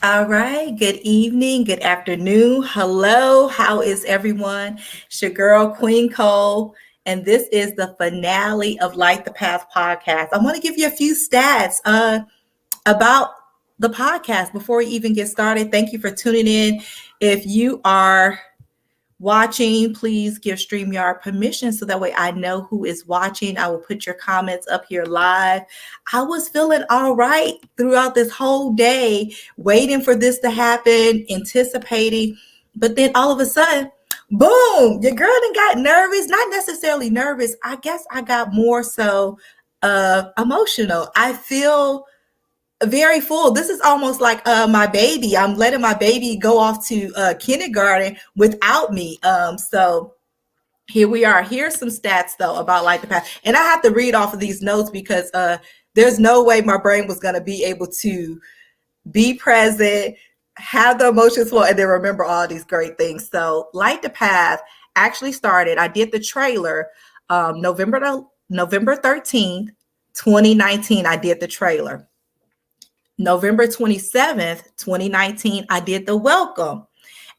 All right. Good evening. Good afternoon. Hello. How is everyone? It's your girl, Queen Cole. And this is the finale of Light the Path podcast. I want to give you a few stats about the podcast before we even get started. Thank you for tuning in. If you are watching, please give StreamYard permission so that way I know who is watching. I will put your comments up here live. I was feeling all right throughout this whole day, waiting for this to happen, anticipating. But then all of a sudden, boom, your girl done got nervous. Not necessarily nervous. I guess I got more so emotional. I feel very full. This is almost like my baby. I'm letting my baby go off to kindergarten without me. So here we are. Here's some stats though about Light the Path, and I have to read off of these notes because there's no way my brain was going to be able to be present, have the emotions flow, and then remember all these great things. So Light the Path actually started. I did the trailer November 13th, 2019. I did the trailer. November 27th, 2019, I did the welcome.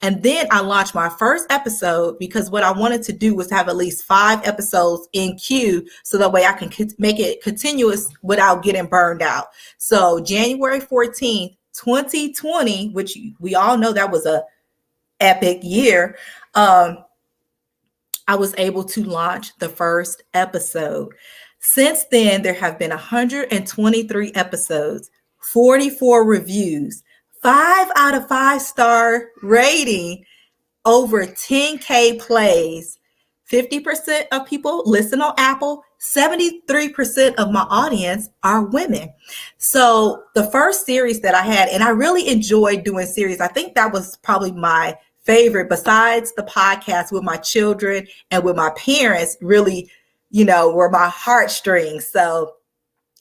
And then I launched my first episode because what I wanted to do was have at least 5 episodes in queue so that way I can make it continuous without getting burned out. So January 14th, 2020, which we all know that was a epic year, I was able to launch the first episode. Since then, there have been 123 episodes, 44 reviews, 5 out of 5-star rating, over 10K plays. 50% of people listen on Apple. 73% of my audience are women. So the first series that I had, and I really enjoyed doing series. I think that was probably my favorite besides the podcast with my children and with my parents, really, were my heartstrings. So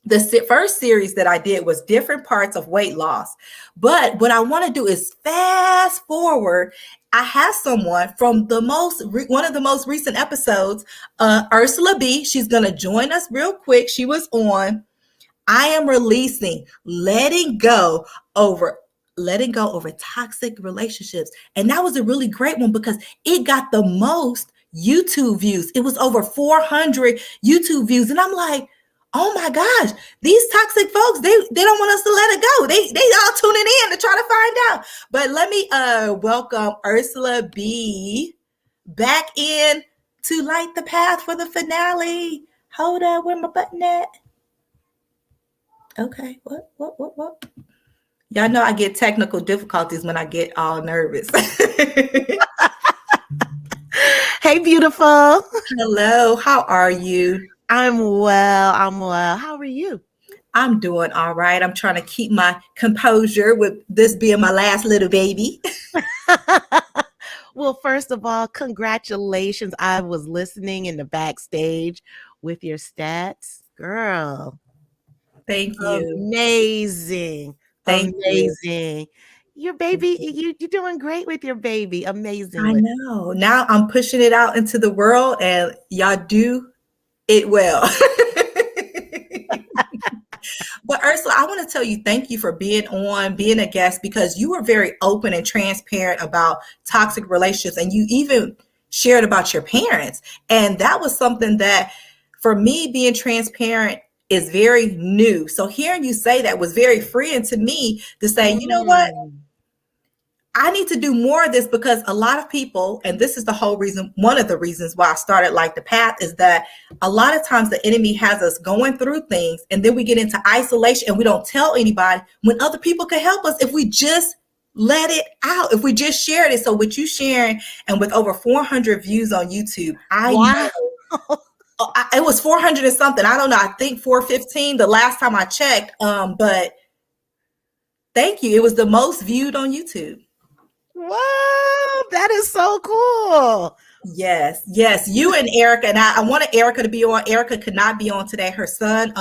the first series that I did was different parts of weight loss. But what I want to do is fast forward. I have someone from one of the most recent episodes, Ursula B. She's going to join us real quick. She was on. I am releasing letting go over toxic relationships. And that was a really great one because it got the most YouTube views. It was over 400 YouTube views. And I'm like, oh my gosh, these toxic folks, they don't want us to let it go. They all tuning in to try to find out. But let me welcome Ursula B back in to Light the Path for the finale. Hold up, where my button at? Okay, what? Y'all know I get technical difficulties when I get all nervous. Hey, beautiful. Hello, how are you? I'm well. How are you? I'm doing all right. I'm trying to keep my composure with this being my last little baby. Well, first of all, congratulations. I was listening in the backstage with your stats. Girl. Thank you. Amazing. Thank Amazing. Your baby, you're doing great with your baby. Amazing. I know. Now I'm pushing it out into the world and y'all do it well. But Ursula, I want to tell you thank you for being a guest, because you were very open and transparent about toxic relationships, and you even shared about your parents. And that was something that, for me, being transparent is very new. So hearing you say that was very freeing to me to say, you know what? I need to do more of this, because a lot of people, and this is the whole reason, one of the reasons why I started Light the Path, is that a lot of times the enemy has us going through things and then we get into isolation and we don't tell anybody, when other people can help us if we just let it out, if we just shared it. So with you sharing, and with over 400 views on YouTube, it was 400 and something. I don't know. I think 415 the last time I checked. But thank you. It was the most viewed on YouTube. Wow, that is so cool. Yes. You and Erica, and I wanted Erica to be on. Erica could not be on today. Her son,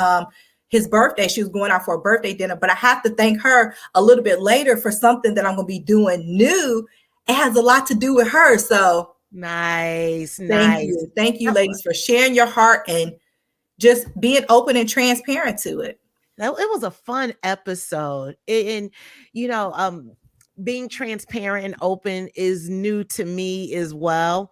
his birthday, she was going out for a birthday dinner, but I have to thank her a little bit later for something that I'm going to be doing new. It has a lot to do with her. So nice. Thank you, ladies, for sharing your heart and just being open and transparent to it. It was a fun episode. And being transparent and open is new to me as well,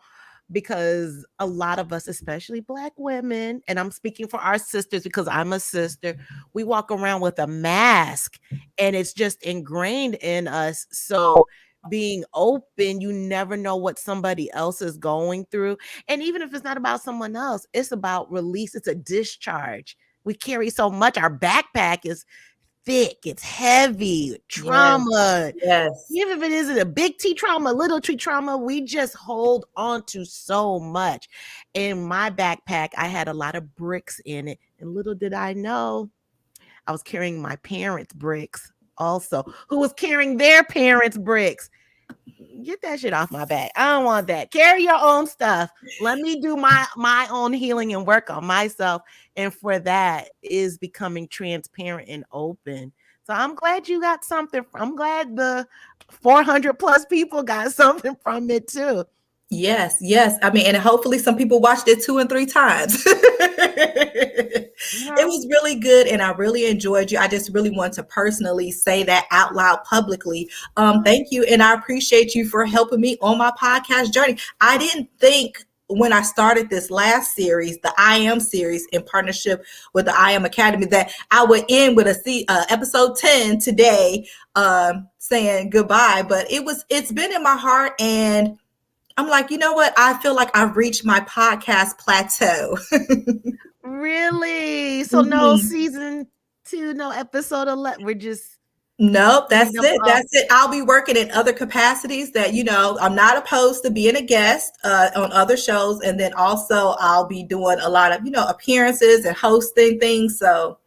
because a lot of us, especially Black women, and I'm speaking for our sisters because I'm a sister, we walk around with a mask and it's just ingrained in us. So being open, you never know what somebody else is going through. And even if it's not about someone else, it's about release, it's a discharge. We carry so much. Our backpack is thick, it's heavy, Yes, trauma. yes, Even if it isn't a big T trauma, little T trauma, we just hold on to so much. In my backpack, I had a lot of bricks in it. And little did I know, I was carrying my parents' bricks also, who was carrying their parents' bricks. Get that shit off my back. I don't want that. Carry your own stuff. Let me do my own healing and work on myself. And for that is becoming transparent and open. So I'm glad you got something. I'm glad the 400 plus people got something from it too. yes, yes. I mean, and hopefully some people watched it 2 and 3 times. You It know, was really good, and I really enjoyed you. I just really want to personally say that out loud publicly. Thank you, and I appreciate you for helping me on my podcast journey. I didn't think when I started this last series, the I Am series, in partnership with the I Am Academy, that I would end with episode 10 today, saying goodbye. But it's been in my heart, and I'm like, you know what? I feel like I've reached my podcast plateau. really? So no Mhm. season 2, no episode 11. We're just Nope, that's end them it. off. That's it. I'll be working in other capacities that, I'm not opposed to being a guest on other shows. And then also I'll be doing a lot of, appearances and hosting things. So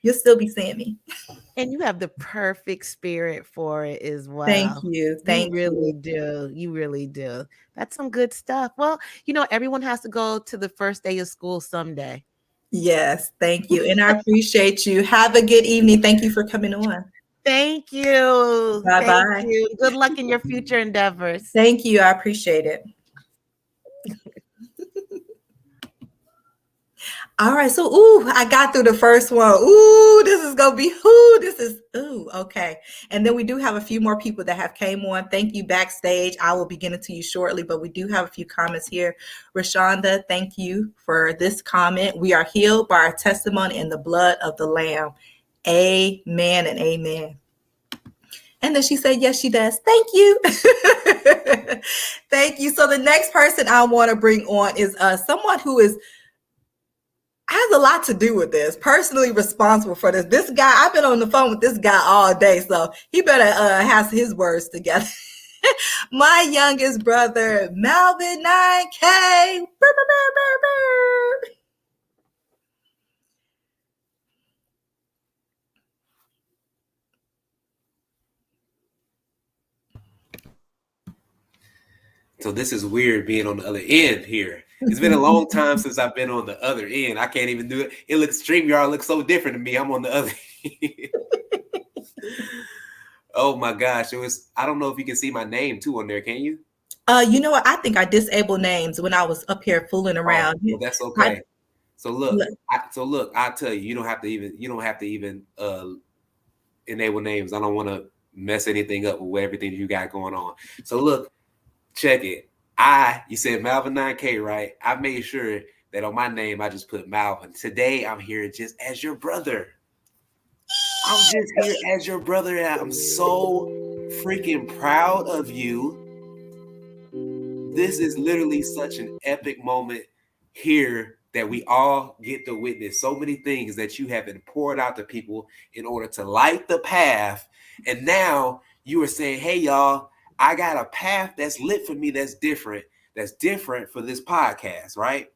you'll still be seeing me. And you have the perfect spirit for it as Thank well. you. You Thank you. really do. You really do. That's some good stuff. Well, everyone has to go to the first day of school someday. Yes, thank you. And I appreciate you. Have a good evening. Thank you for coming on. Thank you. Bye Thank bye. you. Good luck in your future endeavors. Thank you. I appreciate it. All right. So, I got through the first one. This is going to be, okay. And then we do have a few more people that have came on. Thank you, backstage. I will be getting to you shortly, but we do have a few comments here. Rashonda, thank you for this comment. We are healed by our testimony in the blood of the Lamb. Amen and amen. And then she said, yes, she does. Thank you. Thank you. So the next person I want to bring on is someone who has a lot to do with this, personally responsible for this. This guy, I've been on the phone with this guy all day, so he better has his words together. My youngest brother, Malvin 9K. So this is weird being on the other end here. It's been a long time since I've been on the other end. I can't even do it. It looks StreamYard looks so different to me. I'm on the other end. Oh my gosh. I don't know if you can see my name too on there, can you? You know what? I think I disabled names when I was up here fooling around. Well, that's okay. So look, I'll tell you, you don't have to even enable names. I don't want to mess anything up with everything you got going on. So look, check it. You said Malvin 9K, right? I made sure that on my name, I just put Malvin. Today, I'm here just as your brother. I'm just here as your brother. And I'm so freaking proud of you. This is literally such an epic moment here that we all get to witness so many things that you have been poured out to people in order to light the path. And now you are saying, hey, y'all, I got a path that's lit for me that's different for this podcast, right?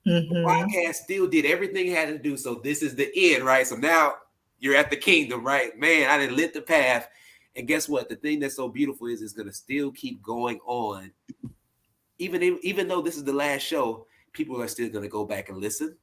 Mm-hmm. The podcast still did everything it had to do. So this is the end, right? So now you're at the kingdom, right? Man, I didn't lit the path. And guess what? The thing that's so beautiful is it's going to still keep going on. Even though this is the last show, people are still going to go back and listen.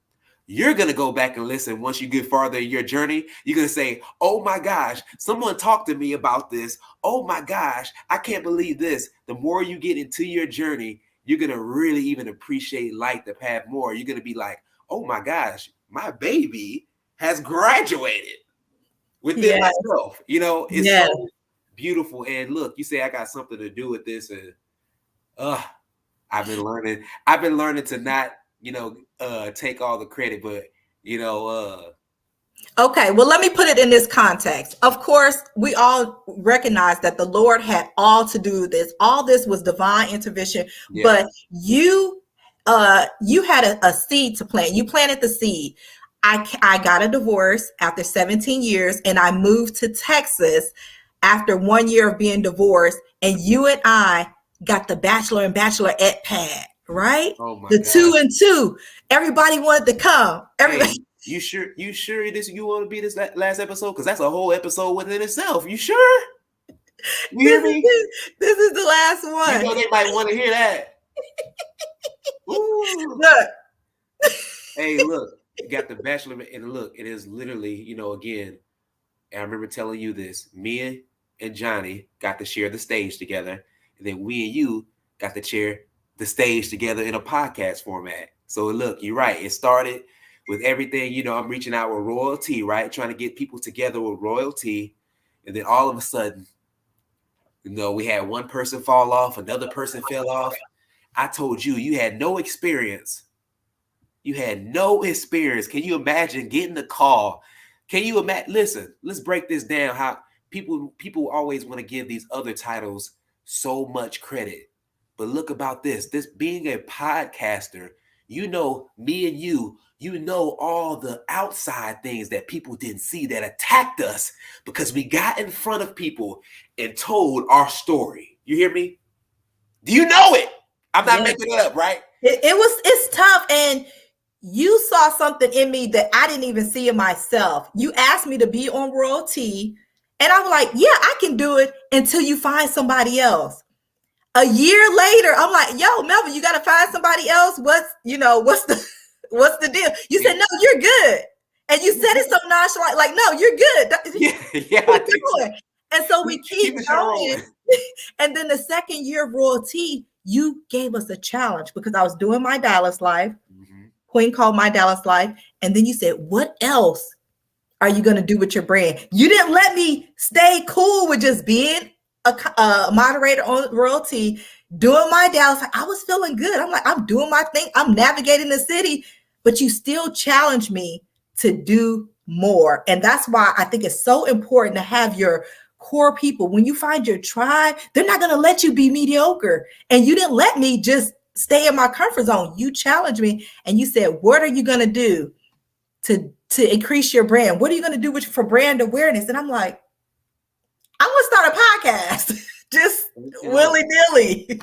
You're going to go back and listen once you get farther in your journey. You're going to say, oh my gosh, someone talked to me about this. Oh my gosh, I can't believe this. The more you get into your journey, you're going to really even appreciate Light the Path more. You're going to be like, oh my gosh, my baby has graduated. within Yes. myself. You know, it's Yes. so beautiful. And look, you say I got something to do with this, and I've been learning to not, take all the credit, but Okay, well, let me put it in this context. Of course, we all recognize that the Lord had all to do with this. All this was divine intervention, yeah. but you had a seed to plant. You planted the seed. I got a divorce after 17 years, and I moved to Texas after 1 year of being divorced. And you and I got the bachelor and bachelorette pad, right? Oh my The God. 2 and 2. Everybody wanted to come. Everybody. Hey, you sure you want to be this last episode? Because that's a whole episode within itself. You sure? You hear me? This is the last one. You know they might want to hear that. Ooh. Look. Hey, look, you got the bachelor, and look, it is literally, again, and I remember telling you this, me and Johnny got to share the stage together, and then we and you got to share the stage together in a podcast format. So look, you're right. It started with everything, I'm reaching out with royalty, right? Trying to get people together with royalty. And then all of a sudden, we had one person fall off, another person fell off. I told you, you had no experience. You had no experience. Can you imagine getting the call? Can you imagine? Listen, let's break this down. How people always want to give these other titles so much credit. But look about this being a podcaster, me and you know all the outside things that people didn't see that attacked us because we got in front of people and told our story. You hear me? Do you know it? I'm not making it up, right? It's tough. And you saw something in me that I didn't even see in myself. You asked me to be on royalty, and I'm like, yeah, I can do it until you find somebody else. A year later, I'm like, yo, Melvin, you got to find somebody else. What's the deal? You said, no, you're good. And you said it so nonchalant, like, no, you're good. Yeah, I think so. And so we keep going. And then the second year of royalty, you gave us a challenge because I was doing My Dallas Life. Mm-hmm. Queen called My Dallas Life. And then you said, what else are you going to do with your brand? You didn't let me stay cool with just being a moderator on royalty, doing My Dallas. I was feeling good. I'm like, I'm doing my thing. I'm navigating the city, but you still challenge me to do more. And that's why I think it's so important to have your core people. When you find your tribe, they're not going to let you be mediocre. And you didn't let me just stay in my comfort zone. You challenged me and you said, what are you going to do to increase your brand? What are you going to do for brand awareness? And I'm like, I'm going to start a podcast, just willy-nilly.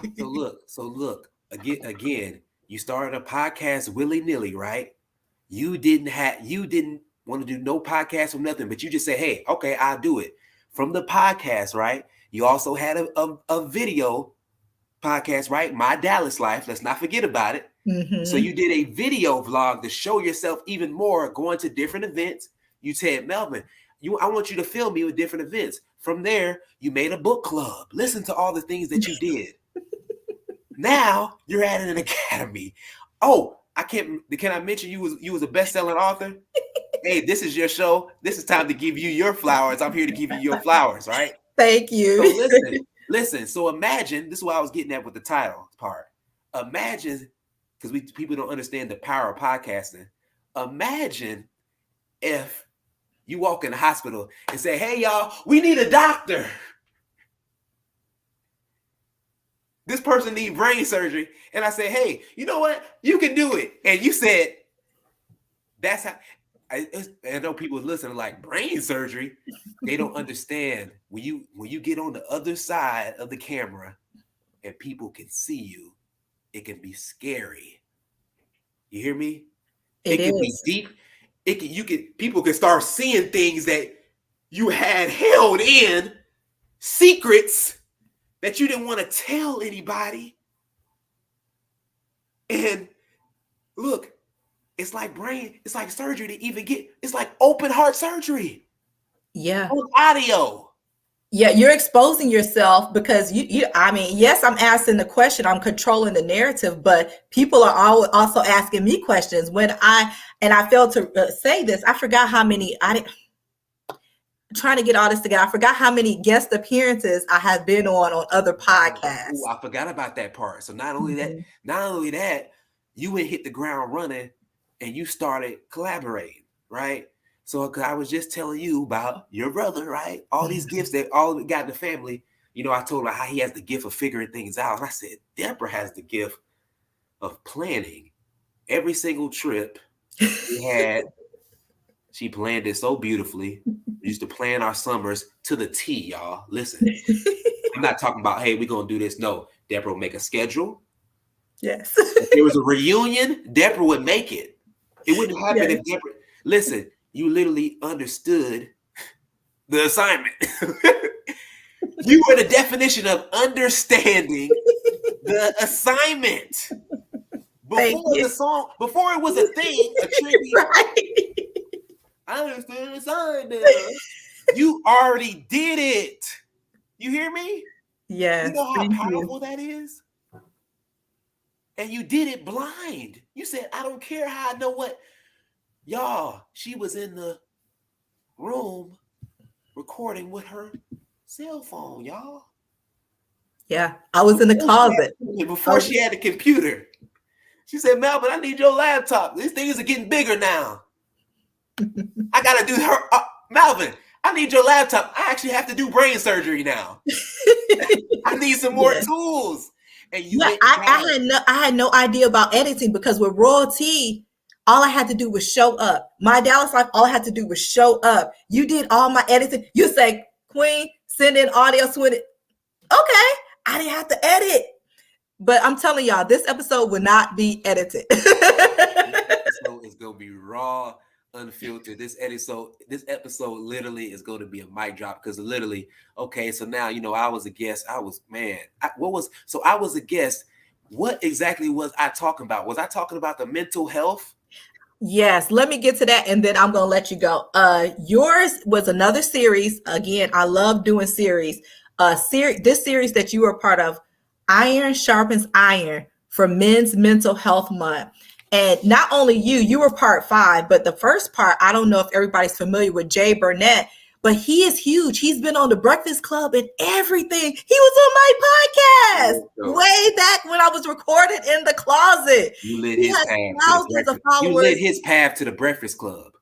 So look, again, you started a podcast willy-nilly, right? You didn't want to do no podcast or nothing, but you just say, hey, okay, I'll do it. From the podcast, right? You also had a video podcast, right? My Dallas Life. Let's not forget about it. Mm-hmm. So you did a video vlog to show yourself even more, going to different events. You said, Melvin, I want you to film me with different events. From there, you made a book club. Listen to all the things that you did. Now you're at an academy. Oh, can I mention you was a best-selling author? Hey, this is your show. This is time to give you your flowers. I'm here to give you your flowers, right? Thank you. So listen. So imagine, this is what I was getting at with the title part. Imagine, because people don't understand the power of podcasting. Imagine if you walk in the hospital and say, hey, y'all, we need a doctor. This person needs brain surgery. And I say, hey, you know what? You can do it. And you said, that's how. I know people listening like, brain surgery. They don't understand when you get on the other side of the camera and people can see you, it can be scary. You hear me? It can be deep. People can start seeing things that you had held in, secrets that you didn't want to tell anybody. And look, it's like surgery to even it's like open heart surgery. Yeah. On audio. Yeah, you're exposing yourself because yes, I'm asking the question, I'm controlling the narrative, but people are also asking me questions. I failed to say this, I forgot how many, trying to get all this together. I forgot how many guest appearances I have been on other podcasts. Ooh, I forgot about that part. So not only Mm-hmm. that, you went hit the ground running and you started collaborating, right? So I was just telling you about your brother, right? All these gifts that all we got in the family. You know, I told her how he has the gift of figuring things out. And I said, Deborah has the gift of planning every single trip we had. She planned it so beautifully. We used to plan our summers to the T, y'all. Listen, I'm not talking about, hey, we're going to do this. No, Deborah will make a schedule. Yes. If there was a reunion, Deborah would make it. It wouldn't happen Yes. if Deborah, listen, you literally understood the assignment. You were the definition of understanding the assignment. Thank you. Before it was a thing, a trendy, Right. I understand the assignment. You already did it. You hear me? Yes. You know how Thank powerful you. that is? And you did it blind. You said, I don't care how I know what. Y'all, she was in the room recording with her cell phone, y'all. Yeah. I was in the closet. Before she had a computer. She said, Melvin, I need your laptop. These things are getting bigger now. I got to do her. Melvin, I need your laptop. I actually have to do brain surgery now. I need some more tools. And you went I had no idea about editing because with Royalty, all I had to do was show up. My Dallas Life, all I had to do was show up. You did all my editing. You say, Queen, send in audio, swing it. Okay. I didn't have to edit. But I'm telling y'all, this episode will not be edited. This episode is gonna be raw, unfiltered. This episode literally is going to be a mic drop because literally, okay, so now I was a guest. I was a guest. What exactly was I talking about? Was I talking about the mental health? Yes, let me get to that and then I'm gonna let you go. Yours was another series. Again, I love doing series. This series that you were part of, Iron Sharpens Iron for Men's Mental Health Month. And not only you were part 5, but the first part, I don't know if everybody's familiar with Jay Burnett, but he is huge. He's been on the Breakfast Club and everything. He was on my podcast way back when I was recorded in the closet. You lit He his has path thousands of followers. You lit his path to the Breakfast Club.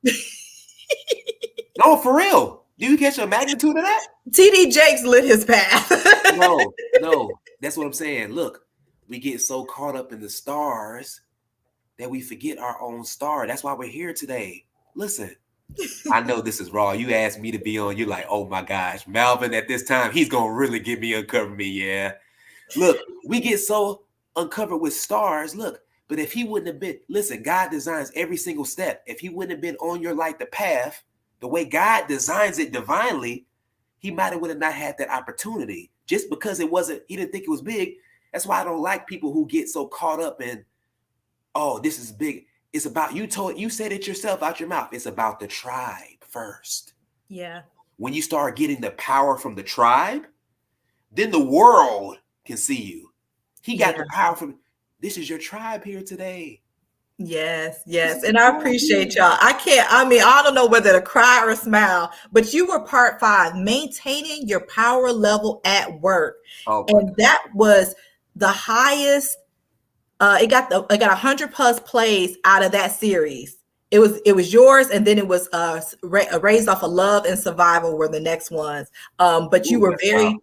No, for real. Do you catch the magnitude of that? TD Jakes lit his path. No, that's what I'm saying. Look, we get so caught up in the stars that we forget our own star. That's why we're here today. Listen, I know this is raw. You asked me to be on. You're like, oh my gosh, Melvin, at this time, he's going to really get me, uncover me. Yeah. Look, we get so uncovered with stars. Look, but if he wouldn't have been, listen, God designs every single step. If he wouldn't have been on your light, the path, the way God designs it divinely, he might have would have not had that opportunity just because he didn't think it was big. That's why I don't like people who get so caught up in, oh, this is big. It's about, you said it yourself out your mouth. It's about the tribe first. Yeah. When you start getting the power from the tribe, then the world can see you. He got the power from, this is your tribe here today. Yes. And I appreciate y'all. I don't know whether to cry or smile, but you were part 5, maintaining your power level at work. Oh, and that was the highest. It got 100+ plays out of that series. It was yours, and then it was Raised Off of Love and Survival were the next ones. But you were very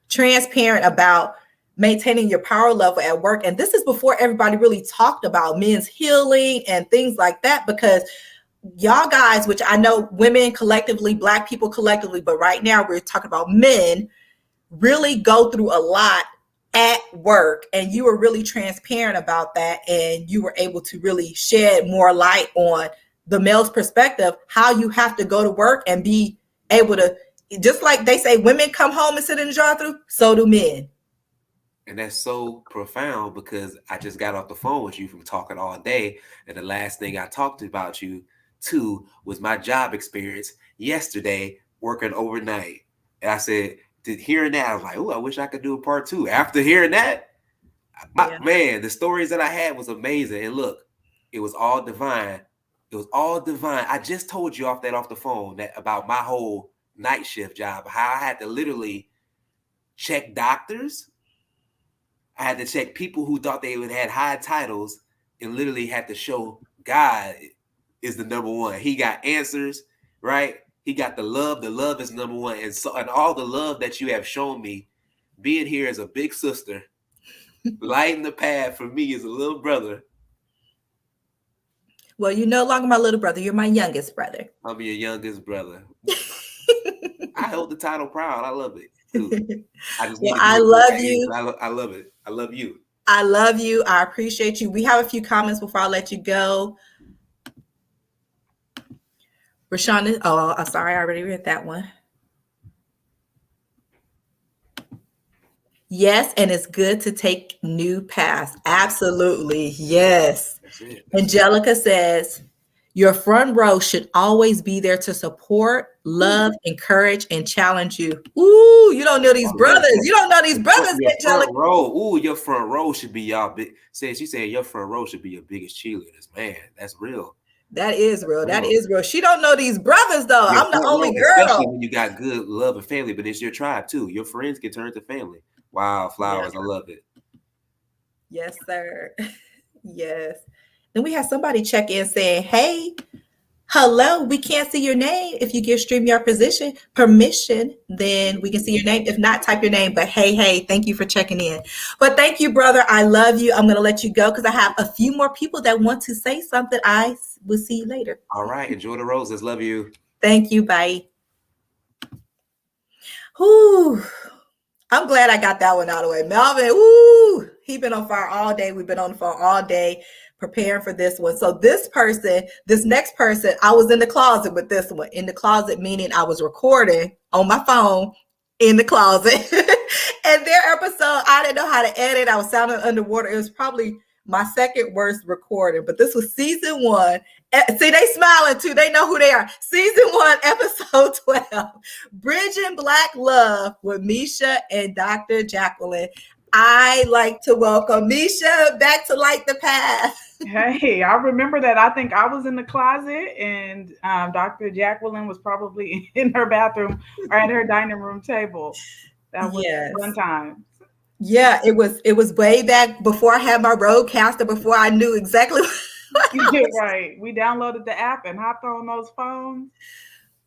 transparent about maintaining your power level at work. And this is before everybody really talked about men's healing and things like that, because y'all guys, which I know women collectively, Black people collectively, but right now we're talking about men, really go through a lot at work. And you were really transparent about that. And you were able to really shed more light on the male's perspective, how you have to go to work and be able to, just like they say, women come home and sit in the drive-thru, so do men. And that's so profound because I just got off the phone with you from talking all day. And the last thing I talked about you too was my job experience yesterday working overnight. And I said, hearing that, I was like, oh, I wish I could do a part 2. After hearing that, man, the stories that I had was amazing. And look, it was all divine. It was all divine. I just told you off the phone that about my whole night shift job. How I had to literally check doctors. I had to check people who thought they would had high titles, and literally had to show God is the number one. He got answers, right? He got the love. The love is number one. And so, and all the love that you have shown me, being here as a big sister, lighting the path for me as a little brother. Well, you're no longer my little brother. You're my youngest brother. I'm your youngest brother. I hold the title proud. I love it. Too. I love you. I love it. I love you. I love you. I appreciate you. We have a few comments before I let you go. Rashawn, I'm sorry, I already read that one. Yes, and it's good to take new paths. Absolutely. Yes. Angelica says, your front row should always be there to support, love, encourage, and challenge you. Ooh, you don't know these brothers. You don't know these brothers, Angelica. Your front row should be y'all big. She said your front row should be your biggest cheerleaders. Man, that's real. That is real. That is real. She don't know these brothers, though. I'm the only girl. Especially when you got good love and family, but it's your tribe, too. Your friends can turn to family. Wow, flowers. Yeah. I love it. Yes, sir. Yes. Then we have somebody check in saying, hey, hello, we can't see your name. If you give StreamYard permission, then we can see your name. If not, type your name. But hey, thank you for checking in. But thank you, brother. I love you. I'm going to let you go because I have a few more people that want to say something. I will see you later. All right. Enjoy the roses. Love you. Thank you. Bye. Whew. I'm glad I got that one out of the way. Melvin, he been on fire all day. We've been on the phone all day preparing for this one. So this next person, I was in the closet with this one. In the closet, meaning I was recording on my phone in the closet. And their episode, I didn't know how to edit. I was sounding underwater. It was probably my second worst recording, but this was season 1. See, they smiling too. They know who they are. Season 1, episode 12, Bridging Black Love with Misha and Dr. Jacqueline. I like to welcome Misha back to Light the Path. Hey, I remember that. I think I was in the closet and Dr. Jacqueline was probably in her bathroom or at her dining room table. That was fun time. Yeah, it was way back before I had my roadcaster, before I knew exactly what right. We downloaded the app and hopped on those phones.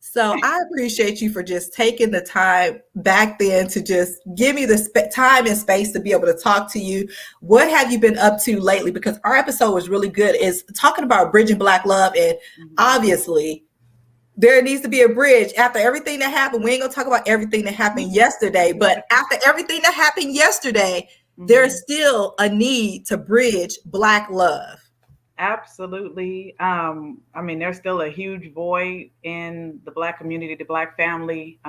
So I appreciate you for just taking the time back then to just give me the time and space to be able to talk to you. What have you been up to lately? Because our episode was really good. It's talking about bridging Black love. And obviously there needs to be a bridge after everything that happened. We ain't gonna talk about everything that happened yesterday, but after everything that happened yesterday, there's still a need to bridge Black love. Absolutely. I mean, there's still a huge void in the Black community, the Black family,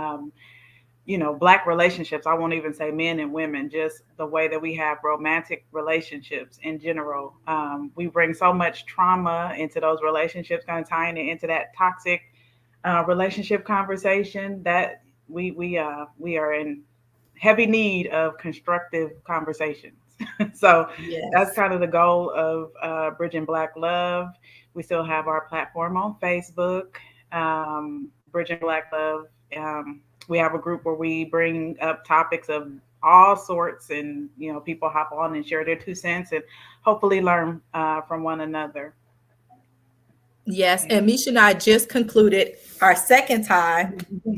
Black relationships. I won't even say men and women, just the way that we have romantic relationships in general. We bring so much trauma into those relationships, kind of tying it into that toxic relationship conversation that we are in heavy need of constructive conversations. So that's kind of the goal of Bridging Black Love. We still have our platform on Facebook, Bridging Black Love. We have a group where we bring up topics of all sorts, and people hop on and share their 2 cents and hopefully learn from one another. Yes, and Misha and I just concluded our second time,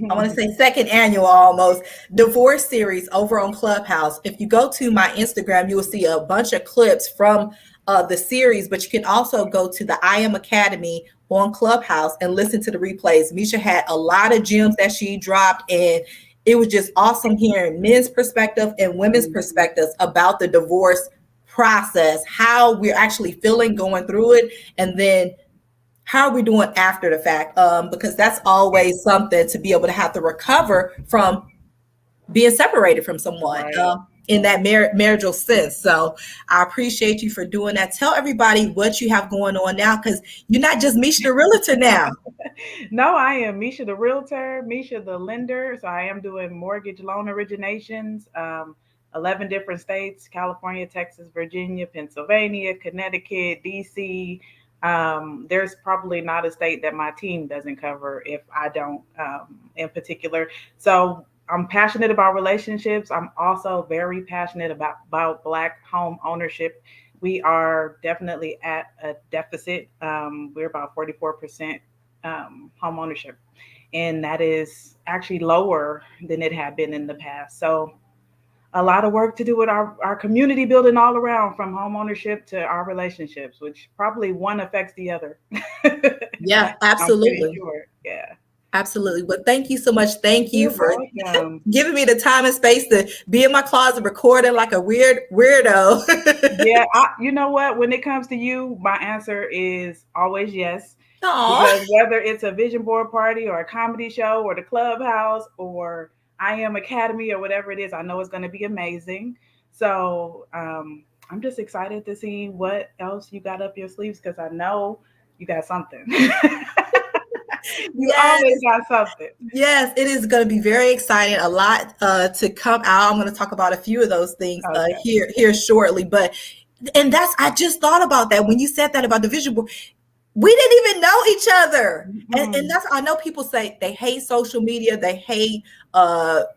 I want to say second annual almost, divorce series over on Clubhouse. If you go to my Instagram, you will see a bunch of clips from the series, but you can also go to the I Am Academy on Clubhouse and listen to the replays. Misha had a lot of gems that she dropped, and it was just awesome hearing men's perspective and women's perspectives about the divorce process, how we're actually feeling going through it, and then how are we doing after the fact? Because that's always something to be able to have to recover from being separated from someone in that marital sense. So I appreciate you for doing that. Tell everybody what you have going on now, because you're not just Misha the Realtor now. No, I am Misha the Realtor, Misha the Lender. So I am doing mortgage loan originations, 11 different states, California, Texas, Virginia, Pennsylvania, Connecticut, DC, There's probably not a state that my team doesn't cover if I don't, in particular. So I'm passionate about relationships. I'm also very passionate about Black home ownership. We are definitely at a deficit. We're about 44% home ownership, and that is actually lower than it had been in the past. So a lot of work to do with our community building all around, from home ownership to our relationships, which probably one affects the other. Yeah, I'm pretty absolutely. sure. Yeah. Absolutely. Well, thank you so much. Thank you You're for welcome. giving me the time and space to be in my closet recording like a weirdo. Yeah, you know what? When it comes to you, my answer is always yes. Aw. Because whether it's a vision board party or a comedy show or the clubhouse or I Am Academy or whatever it is, I know it's going to be amazing. So I'm just excited to see what else you got up your sleeves, because I know you got something. You Yes. always got something. Yes, it is going to be very exciting. A lot to come out. I'm going to talk about a few of those things Okay. here shortly. But I just thought about that when you said that about the vision board. We didn't even know each other, and that's, I know people say they hate social media, they hate the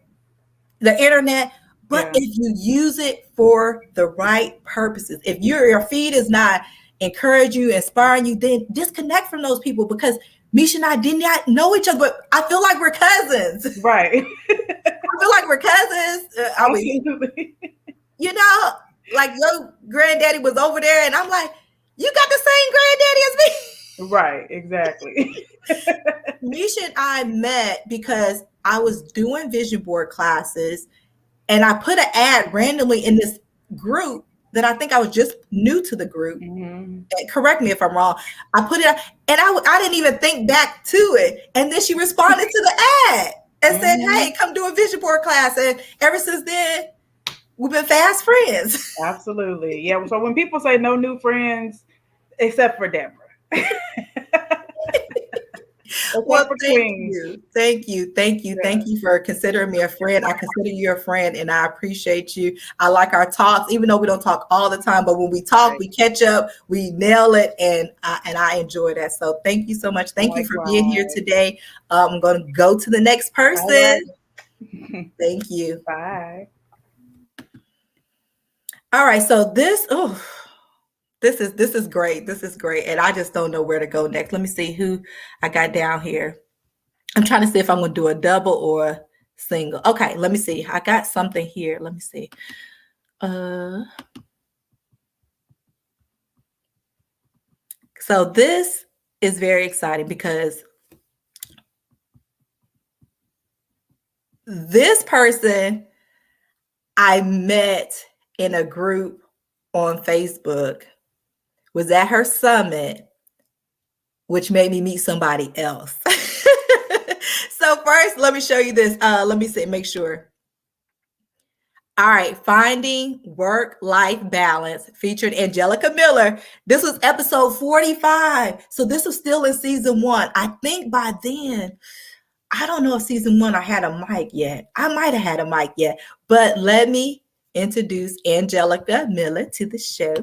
internet, but Yeah. if you use it for the right purposes, if your feed is not encouraging you, inspiring you, then disconnect from those people, because Misha and I did not know each other, but I feel like we're cousins. Right. I feel like we're cousins. Absolutely. You know, like your granddaddy was over there, and I'm like, you got the same granddaddy as me. Right. Exactly. Misha and I met because I was doing vision board classes, and I put an ad randomly in this group that I think I was just new to the group. Mm-hmm. Correct me if I'm wrong. I put it, and I didn't even think back to it. And then she responded to the ad and said, "Hey, come do a vision board class." And ever since then, we've been fast friends. Absolutely. Yeah. So when people say no new friends, except for Deborah. Well, For thank Queen. you. Thank you. Thank you. Yeah. Thank you for considering me a friend. I consider you a friend, and I appreciate you. I like our talks, even though we don't talk all the time, but when we talk, we catch up, we nail it, and I enjoy that. So thank you so much. Thank you for being here today. I'm going to go to the next person. Right. Thank you. Bye. All right. So this is great. This is great. And I just don't know where to go next. Let me see who I got down here. I'm trying to see if I'm going to do a double or single. Okay, let me see. I got something here. Let me see. So this is very exciting because this person I met in a group on Facebook, was at her summit, which made me meet somebody else. So first, let me show you this. Let me see, make sure. All right, Finding Work-Life Balance, featured Angelica Miller. This was episode 45. So this was still in season 1. I think by then, I don't know if season 1 I had a mic yet. I might have had a mic yet. But let me introduce Angelica Miller to the show.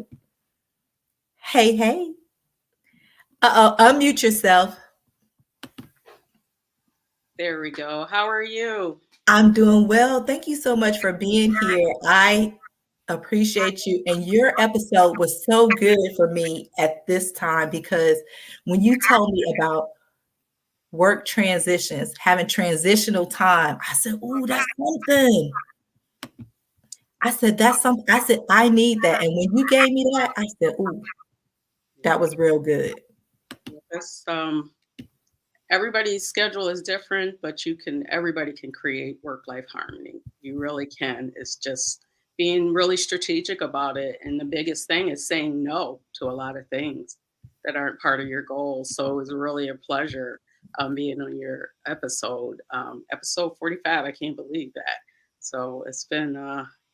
Hey, hey. Unmute yourself. There we go. How are you? I'm doing well. Thank you so much for being here. I appreciate you. And your episode was so good for me at this time, because when you told me about work transitions, having transitional time, I said, "Ooh, that's something." I said, "That's something." I said, "I need that." And when you gave me that, I said, "Ooh, that was real good." That's everybody's schedule is different, but everybody can create work-life harmony. You really can. It's just being really strategic about it. And the biggest thing is saying no to a lot of things that aren't part of your goals. So it was really a pleasure being on your episode 45. I can't believe that. So it's been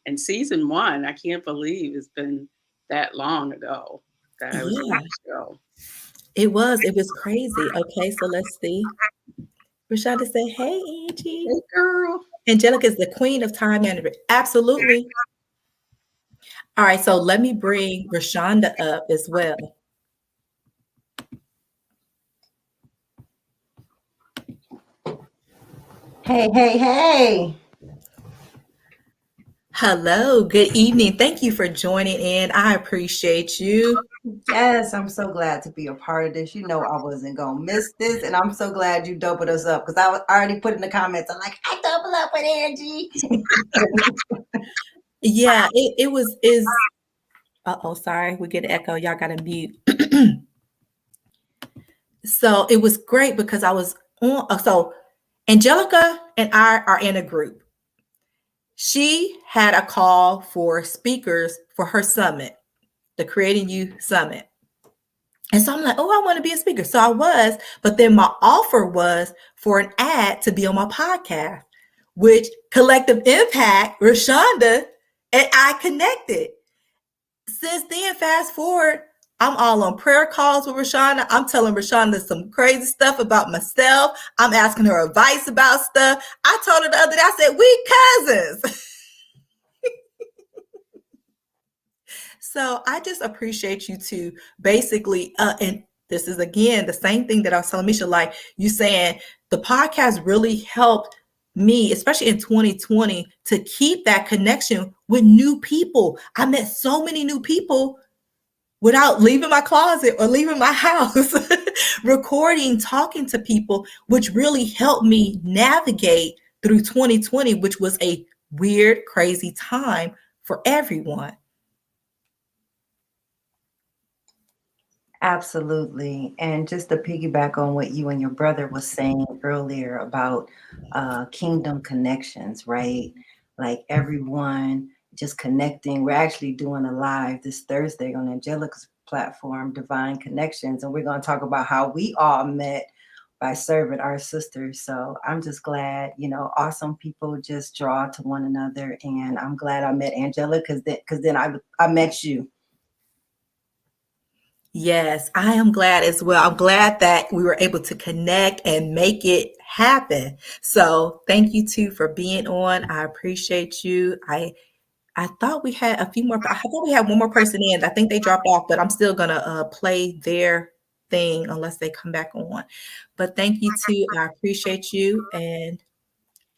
in season 1, I can't believe it's been that long ago that I was on the show. It was crazy. Okay, so let's see. Rashonda say, "Hey, Angie." Hey, girl. Angelica is the queen of time management. Absolutely. All right, so let me bring Rashonda up as well. Hey, hey, hey. Hello, good evening. Thank you for joining in. I appreciate you. Yes, I'm so glad to be a part of this. You know I wasn't going to miss this, and I'm so glad you doubled us up because I already put in the comments, I'm like, I double up with Angie. Yeah, it was is sorry, we get an echo. Y'all gotta mute. So it was great because I was on so Angelica and I are in a group. She had a call for speakers for her summit, the Creating You Summit. And so I'm like, oh, I want to be a speaker. So I was, but then my offer was for an ad to be on my podcast, which Collective Impact, Rashonda, and I connected. Since then, fast forward, I'm all on prayer calls with Rashonda. I'm telling Rashonda some crazy stuff about myself. I'm asking her advice about stuff. I told her the other day, I said, we cousins. So I just appreciate you two basically, and this is again the same thing that I was telling Misha, like you saying the podcast really helped me, especially in 2020, to keep that connection with new people. I met so many new people without leaving my closet or leaving my house, recording, talking to people, which really helped me navigate through 2020, which was a weird, crazy time for everyone. Absolutely. And just to piggyback on what you and your brother was saying earlier about kingdom connections, right? Like everyone just connecting. We're actually doing a live this Thursday on Angelica's platform, Divine Connections. And we're going to talk about how we all met by serving our sisters. So I'm just glad, awesome people just draw to one another. And I'm glad I met Angelica because then I met you. Yes, I am glad as well. I'm glad that we were able to connect and make it happen. So thank you two for being on. I appreciate you. I thought we had a few more. I thought we had one more person in. I think they dropped off, but I'm still gonna play their thing unless they come back on. But thank you two. I appreciate you, and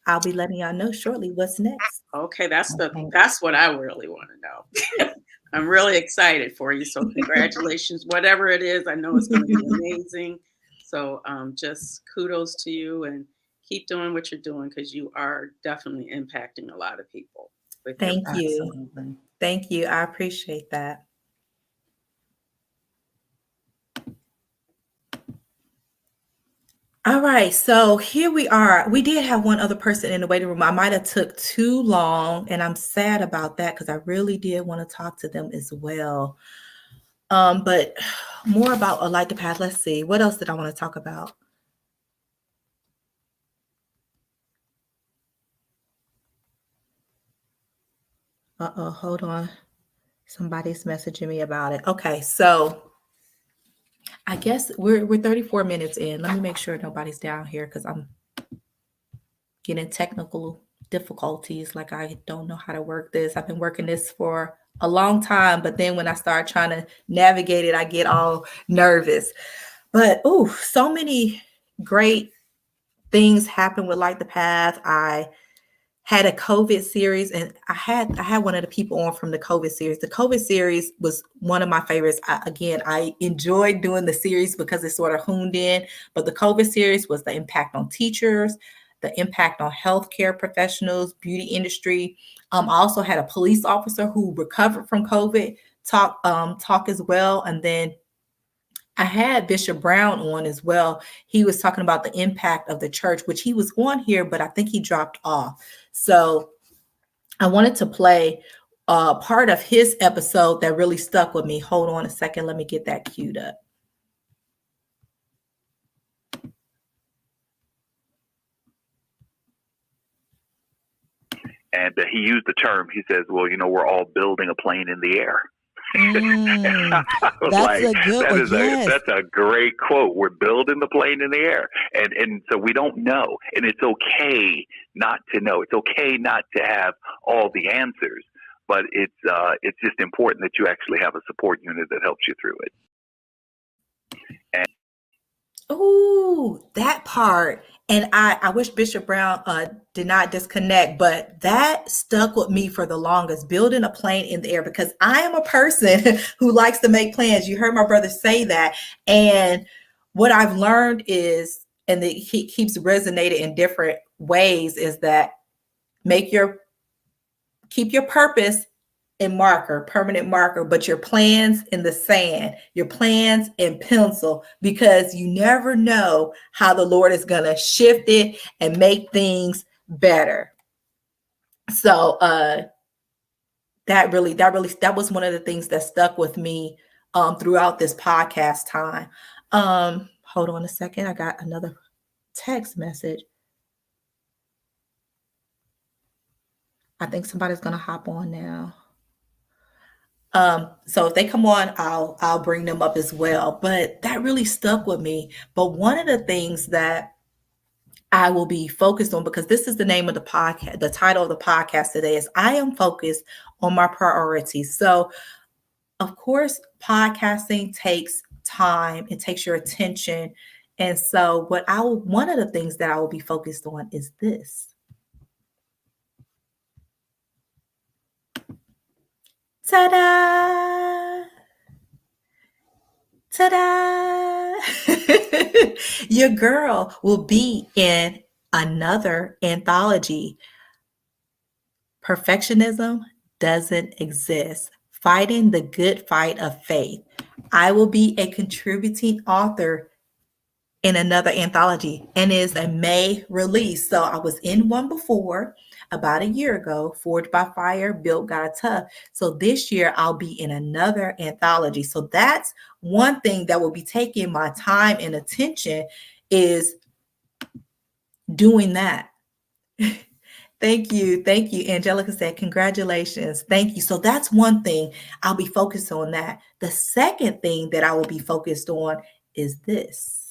I'll be letting y'all know shortly what's next. Okay, that's what I really want to know. I'm really excited for you. So congratulations, whatever it is. I know it's going to be amazing. So just kudos to you and keep doing what you're doing because you are definitely impacting a lot of people. Thank you. Absolutely. Thank you. I appreciate that. All right, so here we are. We did have one other person in the waiting room. I might have took too long, and I'm sad about that because I really did want to talk to them as well. But more about a Light the Path. Let's see. What else did I want to talk about? Hold on. Somebody's messaging me about it. Okay, so I guess we're 34 minutes in. Let me make sure nobody's down here because I'm getting technical difficulties. Like I don't know how to work this. I've been working this for a long time, but then when I start trying to navigate it, I get all nervous. But so many great things happen with Light the Path. I had a COVID series, and I had one of the people on from the COVID series. The COVID series was one of my favorites. I enjoyed doing the series because it sort of honed in, but the COVID series was the impact on teachers, the impact on healthcare professionals, beauty industry. I also had a police officer who recovered from COVID talk as well, and then I had Bishop Brown on as well. He was talking about the impact of the church, which he was on here, but I think he dropped off. So I wanted to play part of his episode that really stuck with me. Hold on a second. Let me get that queued up. And he used the term, he says, well, we're all building a plane in the air. That's a good one. Yes. That's a great quote. We're building the plane in the air. And so we don't know. And it's okay not to know. It's okay not to have all the answers. But it's just important that you actually have a support unit that helps you through it. Ooh, that part. And I wish Bishop Brown did not disconnect, but that stuck with me for the longest, building a plane in the air, because I am a person who likes to make plans. You heard my brother say that. And what I've learned is, and he keeps resonating in different ways, is that keep your purpose in marker, permanent marker, but your plans in the sand, your plans in pencil, because you never know how the Lord is going to shift it and make things better. So that was one of the things that stuck with me throughout this podcast time. Hold on a second. I got another text message. I think somebody's going to hop on now. So if they come on, I'll bring them up as well. But that really stuck with me. But one of the things that I will be focused on, because this is the name of the podcast, the title of the podcast today is I Am Focused on My Priorities. So of course, podcasting takes time. It takes your attention. And so one of the things that I will be focused on is this. Ta-da! Ta-da! Your girl will be in another anthology. Perfectionism doesn't exist. Fighting the good fight of faith. I will be a contributing author in another anthology, and is a May release. So I was in one before about a year ago, Forged by Fire, Built God Tough. So this year I'll be in another anthology. So that's one thing that will be taking my time and attention, is doing that. Thank you. Thank you. Angelica said, congratulations. Thank you. So that's one thing I'll be focused on that. The second thing that I will be focused on is this.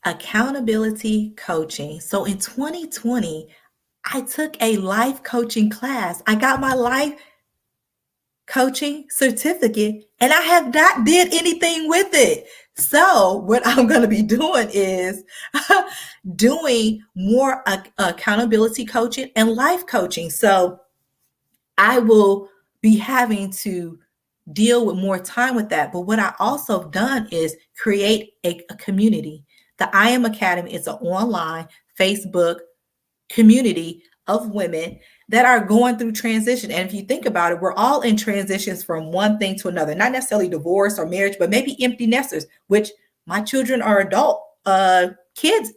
Accountability coaching. So in 2020, I took a life coaching class. I got my life coaching certificate, and I have not did anything with it. So what I'm going to be doing is doing more accountability coaching and life coaching. So I will be having to deal with more time with that. But what I also have done is create a community. The I Am Academy is an online Facebook community of women that are going through transition. And if you think about it, we're all in transitions from one thing to another, not necessarily divorce or marriage, but maybe empty nesters, which my children are adult kids.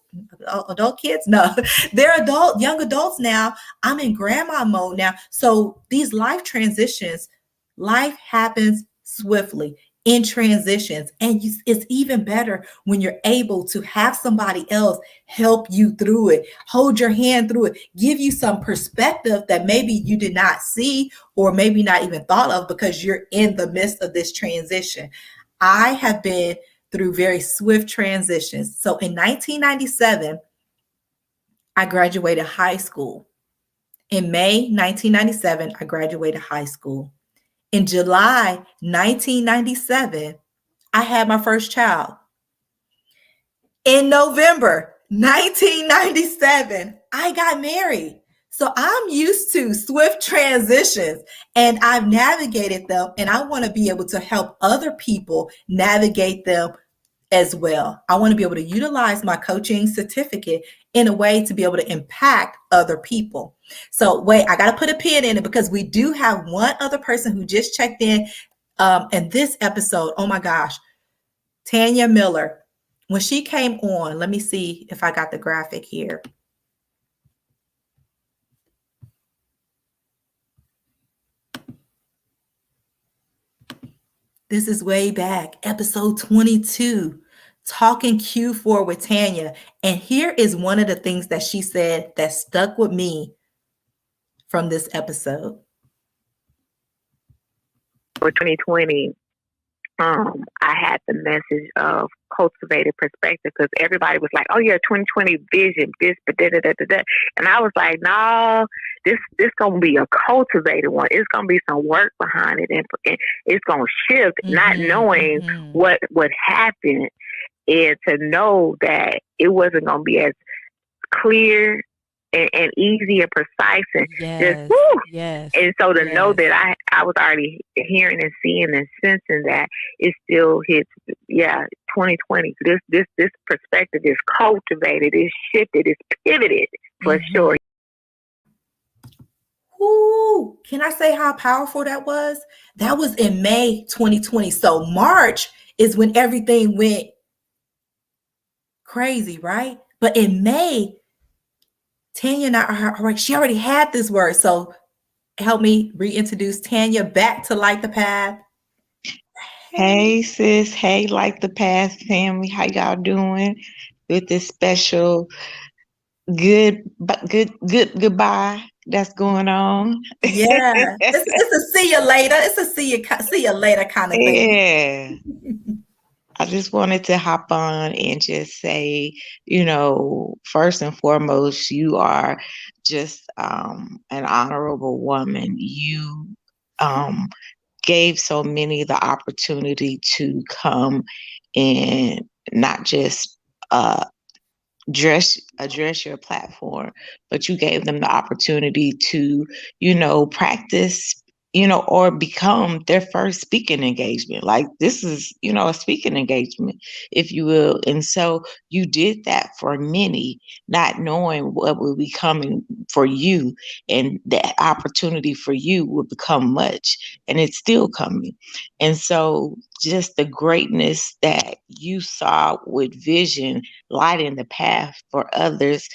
No, they're young adults now. I'm in grandma mode now. So these life transitions, life happens swiftly in transitions. And it's even better when you're able to have somebody else help you through it, hold your hand through it, give you some perspective that maybe you did not see or maybe not even thought of, because you're in the midst of this transition. I have been through very swift transitions. So in 1997, I graduated high school. In May 1997, I graduated high school. In July 1997, I had my first child. In November 1997, I got married. So I'm used to swift transitions, and I've navigated them, and I want to be able to help other people navigate them as well. I want to be able to utilize my coaching certificate in a way to be able to impact other people. So wait, I got to put a pin in it, because we do have one other person who just checked in this episode. Oh my gosh, Tanya Miller. When she came on, let me see if I got the graphic here. This is way back, episode 22, Talking Q4 with Tanya. And here is one of the things that she said that stuck with me from this episode. For 2020, I had the message of cultivated perspective, because everybody was like, "Oh yeah, 2020 vision, this, but da da da da da," and I was like, "No, this gonna be a cultivated one. It's gonna be some work behind it, and it's gonna shift." Not knowing what would happen, and to know that it wasn't gonna be as clear and easy and precise, and just woo. And so to know that I was already hearing and seeing and sensing that it still hits, 2020. This perspective is cultivated, it's shifted, it's pivoted for sure. Ooh, can I say how powerful that was? That was in May 2020. So March is when everything went crazy, right? But in May, Tanya and I, she already had this word. So help me reintroduce Tanya back to Light the Path. Hey sis, hey Light the Path family, how y'all doing with this special goodbye that's going on? Yeah, it's a see you later. It's a see you later kind of thing. Yeah. I just wanted to hop on and just say, first and foremost, you are just an honorable woman. You gave so many the opportunity to come and not just address your platform, but you gave them the opportunity to, practice, or become their first speaking engagement. Like this is, a speaking engagement, if you will. And so you did that for many, not knowing what would be coming for you, and that opportunity for you would become much, and it's still coming. And so just the greatness that you saw with vision, lighting the path for others,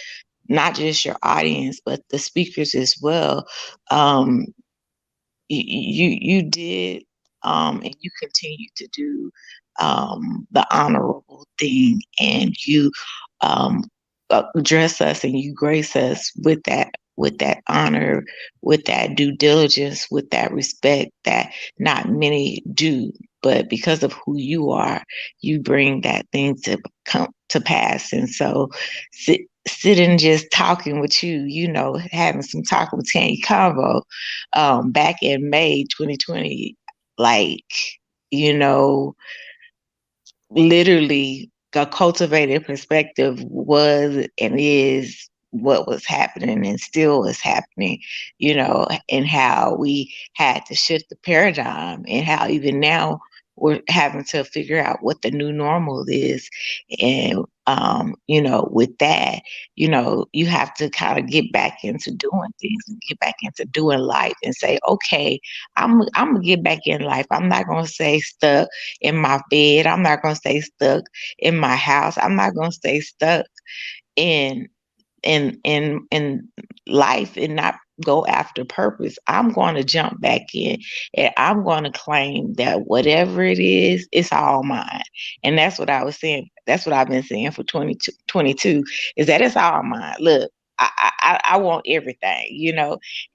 not just your audience, but the speakers as well. You did, and you continue to do the honorable thing, and you dress us and you grace us with that honor, with that due diligence, with that respect that not many do. But because of who you are, you bring that thing to come to pass. And so sitting just talking with you, having some talking with Tanya convo back in May 2020, like, literally a cultivated perspective was and is what was happening and still is happening, and how we had to shift the paradigm, and how even now we're having to figure out what the new normal is. And, with that, you have to kind of get back into doing things and get back into doing life and say, okay, I'm gonna get back in life. I'm not gonna stay stuck in my bed. I'm not gonna stay stuck in my house. I'm not gonna stay stuck in life and not go after purpose. I'm going to jump back in, and I'm going to claim that whatever it is, it's all mine. And that's what I was saying. That's what I've been saying for 2022, is that it's all mine. Look, I want everything,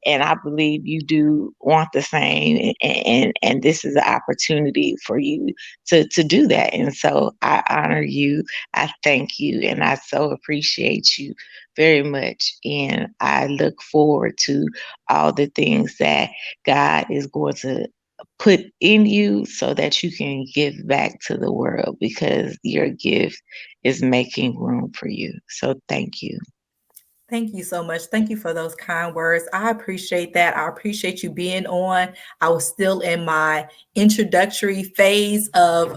and I believe you do want the same, and this is an opportunity for you to do that. And so I honor you, I thank you, and I so appreciate you very much. And I look forward to all the things that God is going to put in you so that you can give back to the world, because your gift is making room for you. So thank you. Thank you so much. Thank you for those kind words. I appreciate that. I appreciate you being on. I was still in my introductory phase of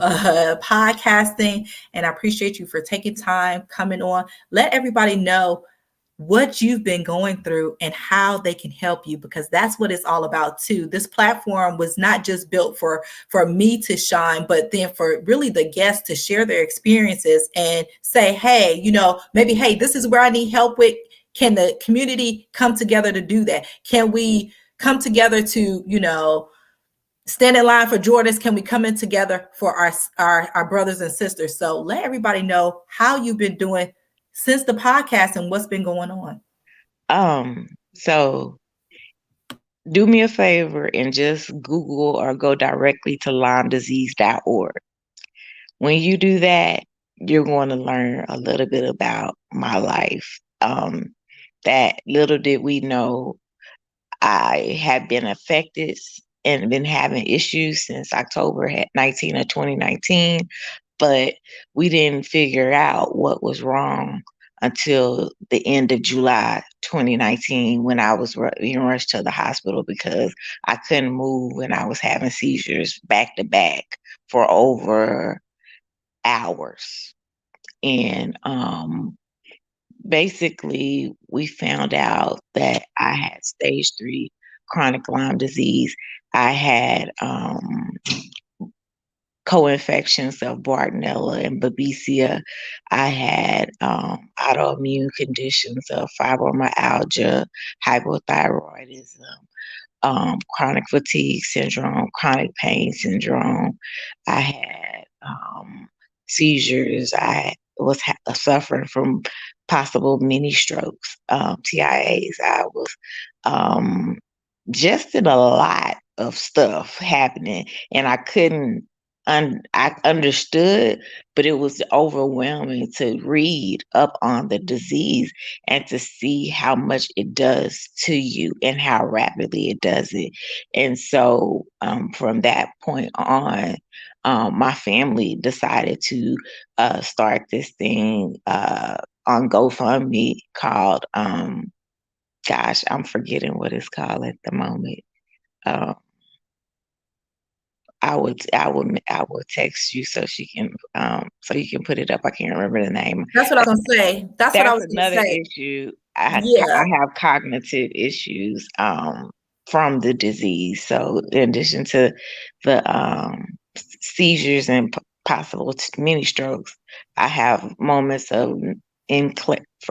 podcasting, and I appreciate you for taking time coming on. Let everybody know what you've been going through and how they can help you, because that's what it's all about too. This platform was not just built for me to shine, but then for really the guests to share their experiences and say, hey, maybe, hey, this is where I need help with. Can the community come together to do that? Can we come together to, stand in line for Jordans? Can we come in together for our brothers and sisters? So let everybody know how you've been doing since the podcast and what's been going on. So do me a favor and just Google or go directly to LymeDisease.org. When you do that, you're going to learn a little bit about my life. That little did we know, I had been affected and been having issues since October 19 of 2019, but we didn't figure out what was wrong until the end of July 2019 when I was being rushed to the hospital because I couldn't move and I was having seizures back to back for over hours. And basically, we found out that I had stage 3 chronic Lyme disease. I had co-infections of Bartonella and Babesia. I had autoimmune conditions of fibromyalgia, hypothyroidism, chronic fatigue syndrome, chronic pain syndrome. I had seizures. I was suffering from possible mini strokes, TIAs. I was just in a lot of stuff happening, and I couldn't. I understood, but it was overwhelming to read up on the disease and to see how much it does to you and how rapidly it does it. And so, from that point on, my family decided to start this thing on GoFundMe called gosh, I'm forgetting what it's called at the moment. I would text you so she can so you can put it up. I can't remember the name. That's what I was gonna say. That's what I That's was gonna another say. issue. Yeah. I have cognitive issues from the disease. So in addition to the seizures and possible mini strokes, I have moments of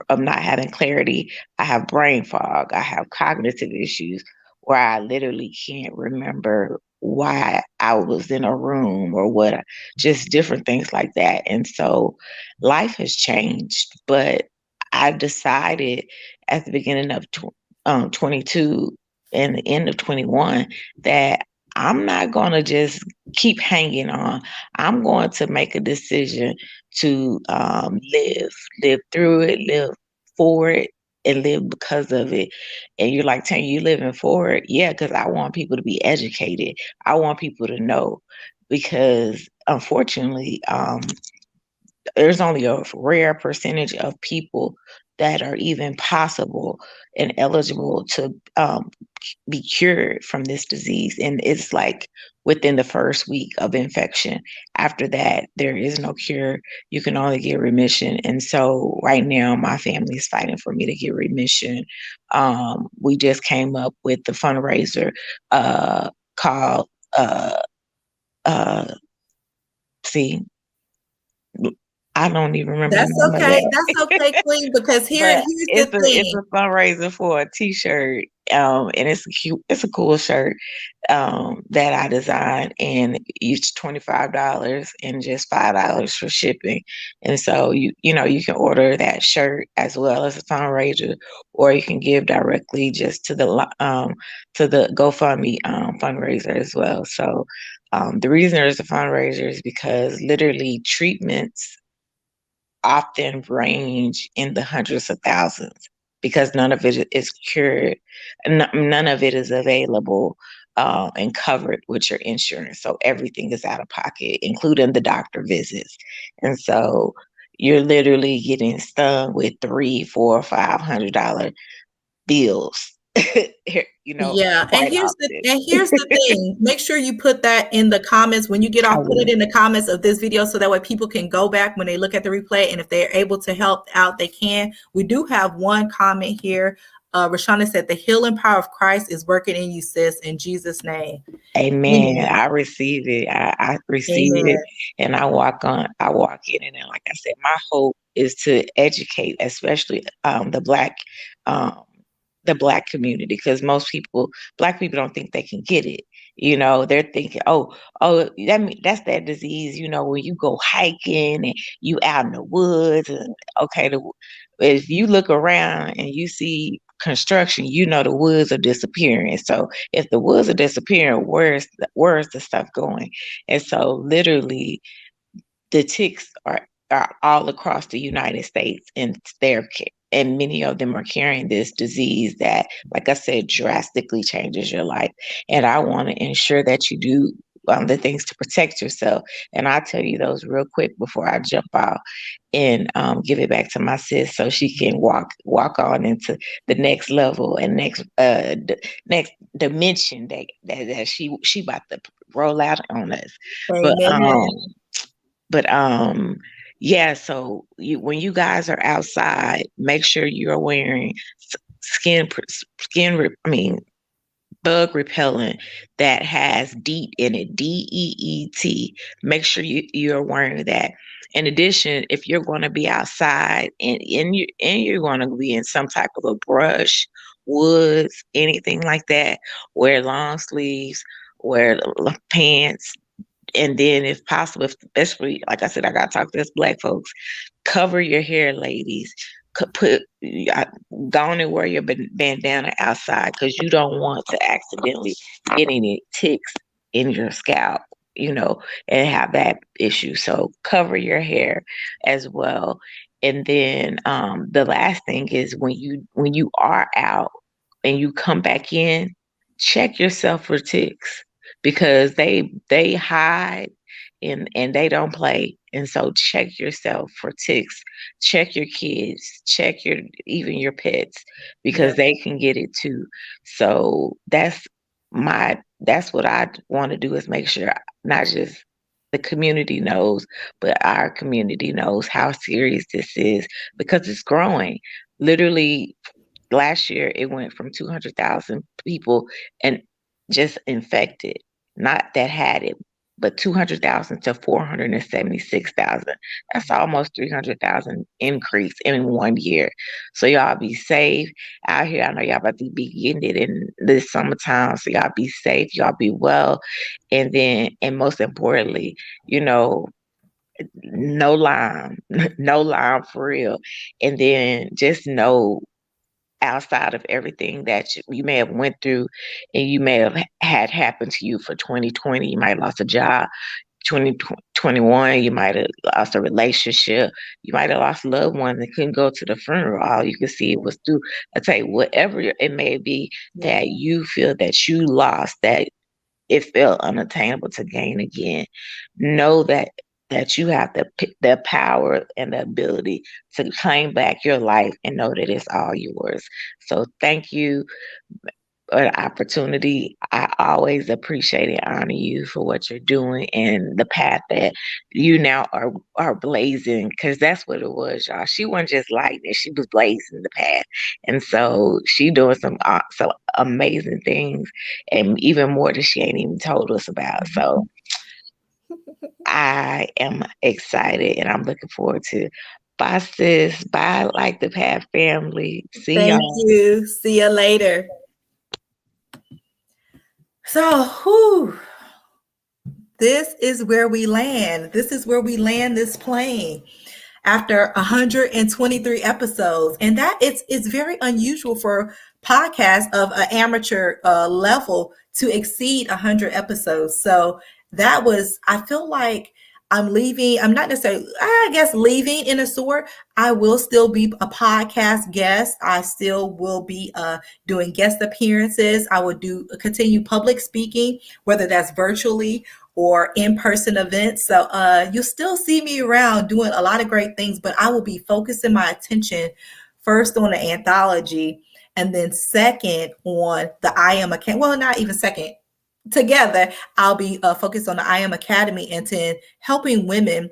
of not having clarity. I have brain fog. I have cognitive issues where I literally can't remember why I was in a room or what, just different things like that. And so life has changed, but I decided at the beginning of 22 and the end of 21 that I'm not going to just keep hanging on. I'm going to make a decision to live through it, live for it, and live because of it. And you're like, Tanya, you living for it? Yeah, because I want people to be educated. I want people to know because unfortunately, there's only a rare percentage of people that are even possible and eligible to be cured from this disease. And it's like within the first week of infection. After that, there is no cure. You can only get remission. And so right now, my family is fighting for me to get remission. We just came up with the fundraiser called, see, I don't even remember the That's name of okay. that. That's okay, Queen, because But here's the it's thing. a fundraiser for a T-shirt, and it's a cool shirt that I designed, and each $25 and just $5 for shipping. And so you know you can order that shirt as well as a fundraiser, or you can give directly just to the GoFundMe fundraiser as well. So the reason there's a fundraiser is because literally treatments often range in the hundreds of thousands because none of it is cured, none of it is available and covered with your insurance. So everything is out of pocket, including the doctor visits. And so you're literally getting stung with $300, $400, $500 bills, you know, Yeah, and quite often. here's the thing. Make sure you put that in the comments when you get I off. Put it will. in the comments of this video so that way people can go back when they look at the replay, and if they're able to help out, they can. We do have one comment here. Rashana said, "The healing power of Christ is working in you, sis, in Jesus' name." Amen. Amen. I receive it. I receive Amen. it, and I walk in it. And like I said, my hope is to educate, especially um, the black community, because black people don't think they can get it. You know, they're thinking, oh, that's that disease. You know, when you go hiking and you out in the woods, and okay, if you look around and you see construction, you know the woods are disappearing. So if the woods are disappearing, where's the stuff going? And so literally the ticks are all across the United States, and and many of them are carrying this disease that, like I said, drastically changes your life. And I want to ensure that you do the things to protect yourself. And I'll tell you those real quick before I jump out and give it back to my sis so she can walk on into the next level and next dimension that she about to roll out on us. Amen. But yeah, so when you guys are outside, make sure you're wearing bug repellent that has DEET in it, DEET. Make sure you're wearing that. In addition, if you're going to be outside and you're going to be in some type of a brush, woods, anything like that, wear long sleeves, wear pants. And then if possible, especially, like I said, I got to talk to us Black folks, cover your hair, ladies. Go on and wear your bandana outside, because you don't want to accidentally get any ticks in your scalp, and have that issue. So cover your hair as well. And then the last thing is when you are out and you come back in, check yourself for ticks, because they hide and they don't play. And so check yourself for ticks, check your kids, check even your pets, because they can get it too. So that's what I want to do, is make sure not just the community knows, but our community knows how serious this is, because it's growing. Literally last year it went from 200,000 people and just infected, not that had it, but 200,000 to 476,000. That's almost 300,000 increase in 1 year. So y'all be safe out here. I know y'all about to be getting it in this summertime. So y'all be safe. Y'all be well. And most importantly, no Lyme, no Lyme for real. And then just know, outside of everything that you may have went through and you may have had happen to you for 2020, you might have lost a job. 2021, you might have lost a relationship. You might have lost a loved one that couldn't go to the funeral. All you could see was through, I tell you, whatever it may be that you feel that you lost, that it felt unattainable to gain again. Know that you have the power and the ability to claim back your life and know that it's all yours. So thank you for the opportunity. I always appreciate and honor you for what you're doing and the path that you now are blazing, because that's what it was, y'all. She wasn't just lightning, she was blazing the path. And so she doing some amazing things, and even more that she ain't even told us about. So I am excited and I'm looking forward to bye, sis. Bye, Like the Path family. See Thank y'all. you. See you later. So, this is where we land. This is where we land this plane after 123 episodes. And that it's very unusual for podcasts of an amateur level to exceed 100 episodes. So that was, I feel like I'm leaving. I'm not necessarily, I guess, leaving in a sort. I will still be a podcast guest. I still will be doing guest appearances. I will continue public speaking, whether that's virtually or in-person events. So you'll still see me around doing a lot of great things, but I will be focusing my attention first on the anthology, and then second on the I Am Academy. Well, not even second. Together, I'll be focused on the I Am Academy and then helping women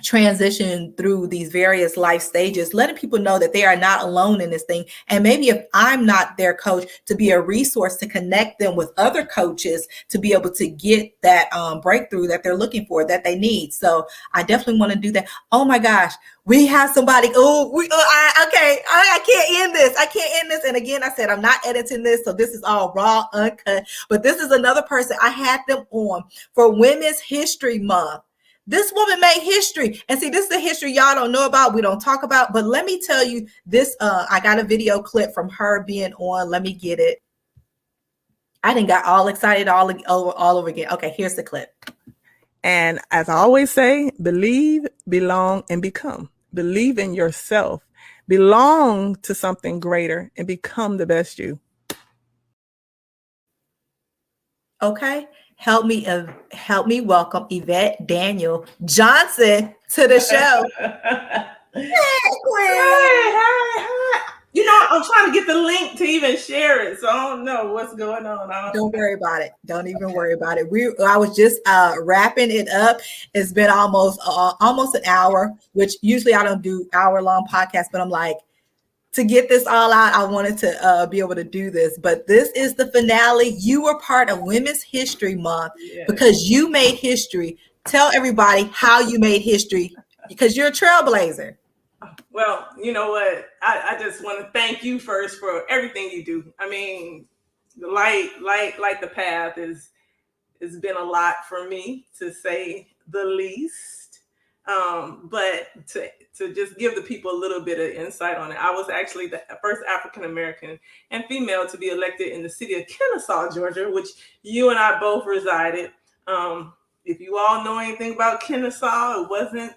transition through these various life stages, letting people know that they are not alone in this thing. And maybe if I'm not their coach, to be a resource to connect them with other coaches to be able to get that breakthrough that they're looking for, that they need. So I definitely want to do that. Oh my gosh, we have somebody. I can't end this. I can't end this. And again, I said, I'm not editing this. So this is all raw, uncut. But this is another person. I had them on for Women's History Month. This woman made history. And see, this is the history y'all don't know about, we don't talk about. But let me tell you this, I got a video clip from her being on. Let me get it. I didn't got all excited all over again. Okay, here's the clip. And as I always say, believe, belong, and become. Believe in yourself. Belong to something greater and become the best you. Okay, help me welcome Yvette Daniel Johnson to the show. Hi. You know, I'm trying to get the link to even share it, so I don't know what's going on. Don't worry about it. Don't even worry about it. I was just wrapping it up. It's been almost an hour, which usually I don't do hour-long podcasts, but I'm like, to get this all out, I wanted to be able to do this. But this is the finale. You were part of Women's History Month because you made history. Tell everybody how you made history because you're a trailblazer. Well, you know what? I just want to thank you first for everything you do. I mean, the light the path has been a lot for me, to say the least. But to just give the people a little bit of insight on it, I was actually the first African American and female to be elected in the city of Kennesaw, Georgia, which you and I both resided. If you all know anything about Kennesaw, it wasn't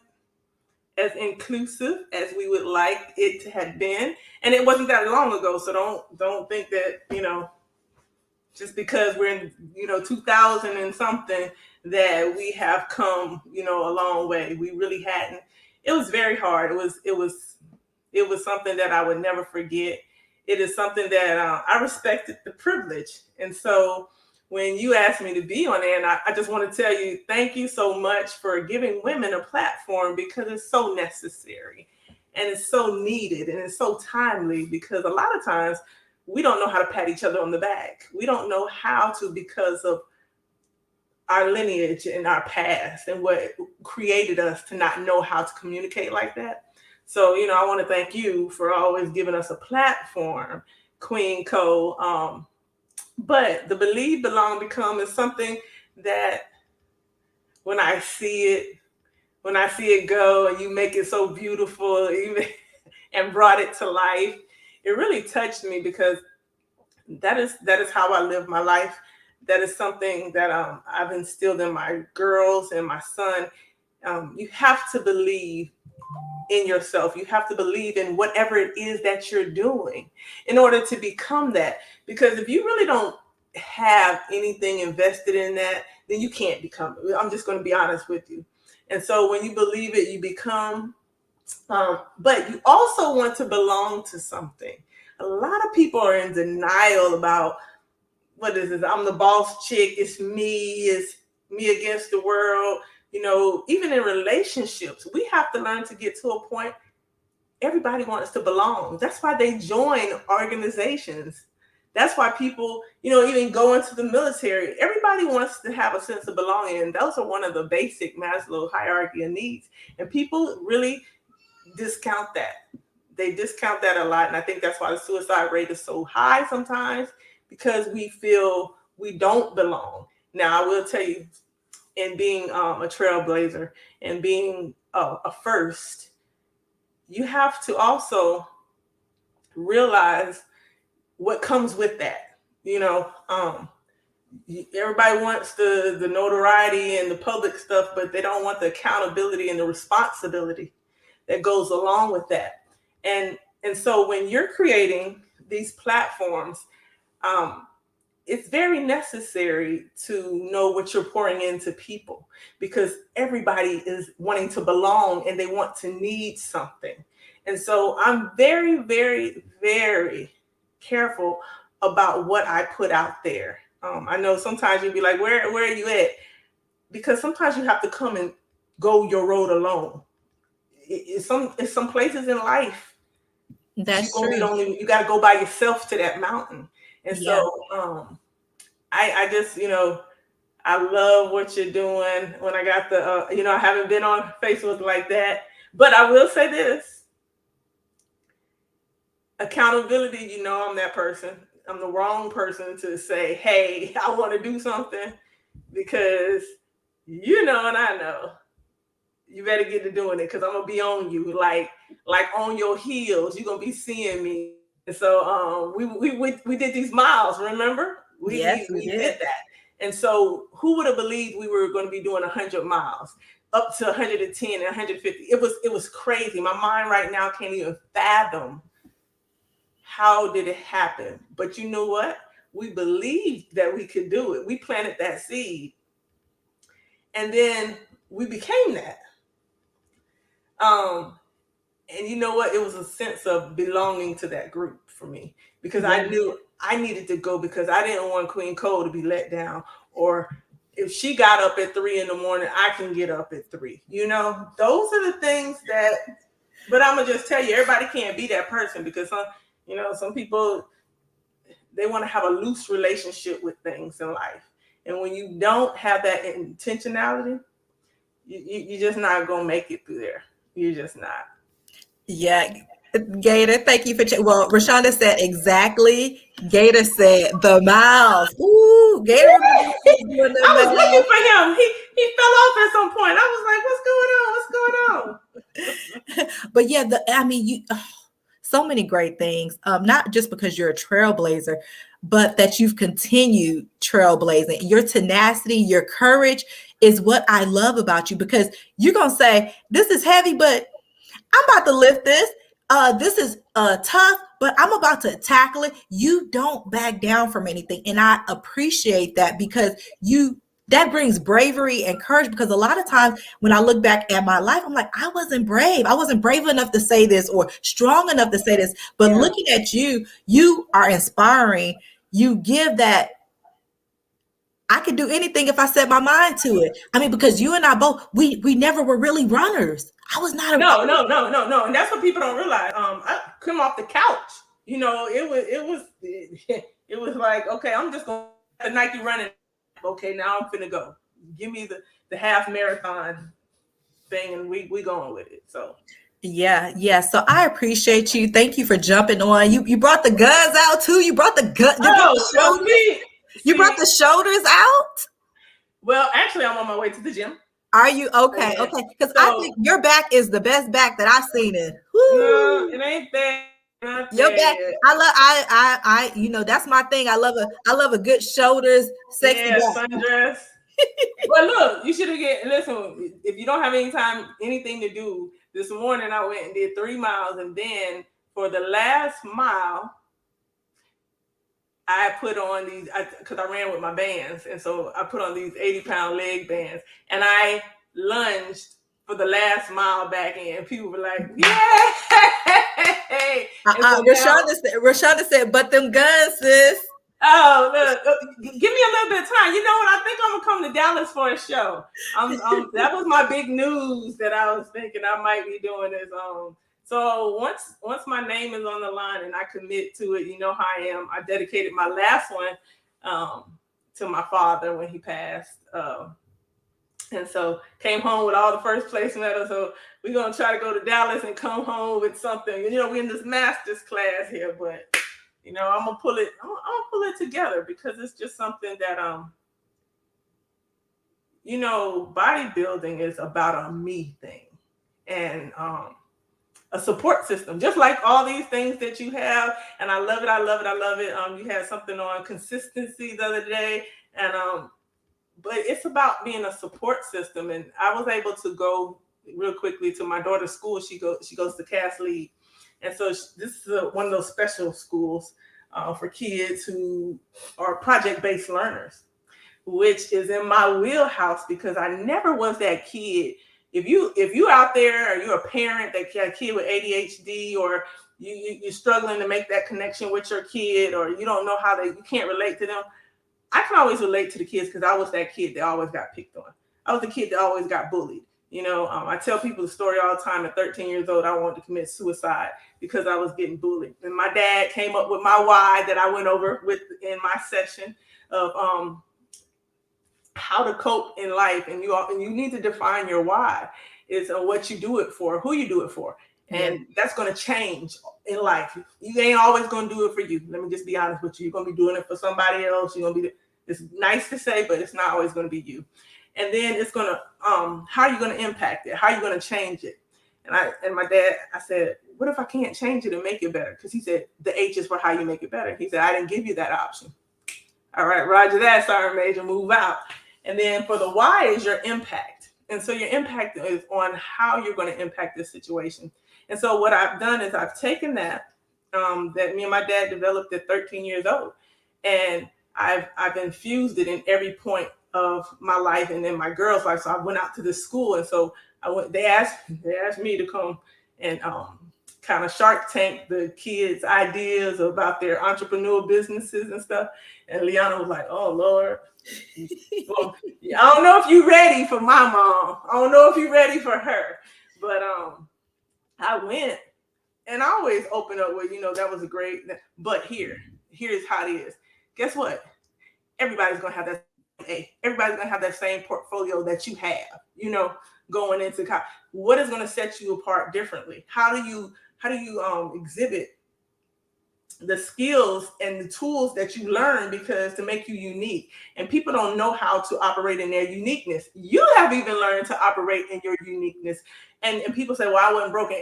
as inclusive as we would like it to have been, and it wasn't that long ago. So don't think that, you know, just because we're in, you know, 2000 and something, that we have come, you know, a long way. We really hadn't. It was very hard. It was something that I would never forget. It is something that I respected the privilege. And so when you asked me to be on there, and I just want to tell you, thank you so much for giving women a platform, because it's so necessary and it's so needed and it's so timely, because a lot of times we don't know how to pat each other on the back. We don't know how to, because of our lineage and our past and what created us to not know how to communicate like that. So, you know, I want to thank you for always giving us a platform, Queen Co. But the believe, belong, become is something that when I see it go and you make it so beautiful and brought it to life, it really touched me, because that is how I live my life. That is something that I've instilled in my girls and my son. You have to believe in yourself. You have to believe in whatever it is that you're doing in order to become that. Because if you really don't have anything invested in that, then you can't become it. I'm just going to be honest with you. And so when you believe it, you become. But you also want to belong to something. A lot of people are in denial about, what is this? I'm the boss chick. It's me against the world. You know, even in relationships, we have to learn to get to a point. Everybody wants to belong. That's why they join organizations. That's why people, you know, even go into the military. Everybody wants to have a sense of belonging. And those are one of the basic Maslow hierarchy of needs. And people really discount that. They discount that a lot. And I think that's why the suicide rate is so high sometimes, because we feel we don't belong. Now, I will tell you, in being a trailblazer and being a first, you have to also realize what comes with that. You know, everybody wants the notoriety and the public stuff, but they don't want the accountability and the responsibility that goes along with that. And so when you're creating these platforms, it's very necessary to know what you're pouring into people, because everybody is wanting to belong and they want to need something. And so I'm very, very, very careful about what I put out there. I know sometimes you'll be like, where are you at? Because sometimes you have to come and go your road alone. It's some places in life. That's true. You got to go by yourself to that mountain. And so I just, you know, I love what you're doing. When I got the, you know, I haven't been on Facebook like that, but I will say this. Accountability, you know, I'm that person. I'm the wrong person to say, hey, I want to do something, because you know and I know you better get to doing it because I'm gonna be on you, like on your heels. You're gonna be seeing me. And so we did these miles, remember? We did that. And so who would have believed we were going to be doing 100 miles, up to 110 and 150? It was crazy. My mind right now can't even fathom how did it happen. But you know what? We believed that we could do it. We planted that seed. And then we became that. And you know what? It was a sense of belonging to that group for me, because I knew I needed to go, because I didn't want Queen Cole to be let down. Or if she got up at 3 a.m, I can get up at 3. You know, those are the things that, but I'm gonna just tell you, everybody can't be that person, because some people, they want to have a loose relationship with things in life. And when you don't have that intentionality, you're just not gonna make it through there. You're just not. Yeah. Gator, thank you for well, Rashonda said exactly. Gator said the miles. Ooh, Gator doing the I was miles. looking for him. He fell off at some point. I was like, what's going on? But yeah, so many great things. Not just because you're a trailblazer, but that you've continued trailblazing. Your tenacity, your courage is what I love about you, because you're gonna say, this is heavy, but I'm about to lift this. This is tough, but I'm about to tackle it. You don't back down from anything. And I appreciate that, because that brings bravery and courage, because a lot of times when I look back at my life, I'm like, I wasn't brave. I wasn't brave enough to say this or strong enough to say this. But looking at you, you are inspiring. You give that I could do anything if I set my mind to it. I mean, because you and I both, we never were really runners. I was not a No. And that's what people don't realize. I come off the couch. You know, it was like, okay, I'm just going to Nike running. Okay, now I'm finna go. Give me the half marathon thing, and we going with it. So yeah. So I appreciate you. Thank you for jumping on. You brought the guns out too. You brought the gun. You brought the shoulders out. Well, actually, I'm on my way to the gym. Are you okay? Yeah. Okay, because I think your back is the best back that I've seen it. Woo. No, it ain't bad. Your back, I that's my thing. I love a good shoulders, sexy back. Sundress. Well, look, you should have listen, if you don't have anything to do, this morning I went and did 3 miles, and then for the last mile, I put on these, because I ran with my bands, and so I put on these 80-pound leg bands, and I lunged for the last mile back in. People were like, "Yeah!" Rashonda said, "But them guns, sis." Oh, look, give me a little bit of time. You know what? I think I'm gonna come to Dallas for a show. That was my big news that I was thinking I might be doing this. So once my name is on the line and I commit to it, you know how I am. I dedicated my last one to my father when he passed. And so came home with all the first place medals. So we're gonna try to go to Dallas and come home with something. You know, we're in this master's class here, but I'm gonna pull it. I'm gonna pull it together, because it's just something that bodybuilding is about a me thing, and a support system, just like all these things that you have. And I love it. You had something on consistency the other day, and but it's about being a support system. And I was able to go real quickly to my daughter's school. She goes to Cass League. And so this is one of those special schools for kids who are project-based learners, which is in my wheelhouse, because I never was that kid. If you out there, or you're a parent that got a kid with ADHD, or you're struggling to make that connection with your kid, or you don't know you can't relate to them, I can always relate to the kids, because I was that kid that always got picked on. I was the kid that always got bullied. I tell people the story all the time. At 13 years old, I wanted to commit suicide because I was getting bullied. And my dad came up with my why that I went over with in my session of how to cope in life. And you need to define your why. Is what you do it for, who you do it for. And that's going to change in life. You ain't always going to do it for you. Let me just be honest with you. You're going to be doing it for somebody else. It's nice to say, but it's not always going to be you. And then it's gonna how are you gonna impact it? How are you gonna change it? And my dad, I said, what if I can't change it and make it better? Because he said the H is for how you make it better. He said, I didn't give you that option. All right, roger that, Sergeant Major, move out. And then for the Y is your impact. And so your impact is on how you're going to impact this situation. And so what I've done is I've taken that me and my dad developed at 13 years old, and I've infused it in every point of my life and in my girls' life. So I went out to this school, and so they asked me to come and kind of Shark Tank the kids' ideas about their entrepreneurial businesses and stuff. And Liana was like, "Oh Lord, well, I don't know if you're ready for my mom. I don't know if you're ready for her." But I went, and I always open up with, that was a great. But here's how it is. Guess what? Everybody's gonna have that. Everybody's gonna have that same portfolio that you have. Going into college. What is gonna set you apart differently? How do you exhibit the skills and the tools that you learn, because to make you unique? And people don't know how to operate in their uniqueness. You have even learned to operate in your uniqueness. And people say, well, I wasn't broken.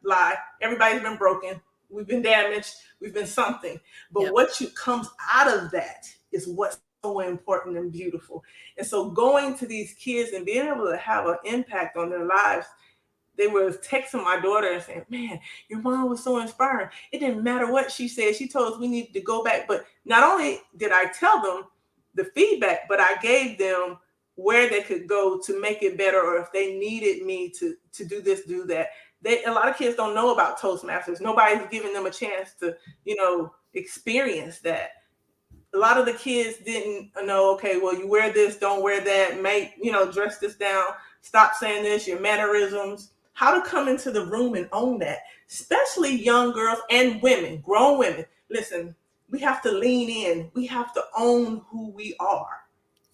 Lie. Everybody's been broken. We've been damaged. We've been something. But what comes out of that is what's so important and beautiful. And so going to these kids and being able to have an impact on their lives. They were texting my daughter and saying, man, your mom was so inspiring. It didn't matter what she said. She told us we needed to go back. But not only did I tell them the feedback, but I gave them where they could go to make it better, or if they needed me to do this, do that. A lot of kids don't know about Toastmasters. Nobody's giving them a chance to, experience that. A lot of the kids didn't know, okay, well, you wear this, don't wear that, dress this down, stop saying this, your mannerisms. How to come into the room and own that, especially young girls and women, grown women. Listen, we have to lean in. We have to own who we are.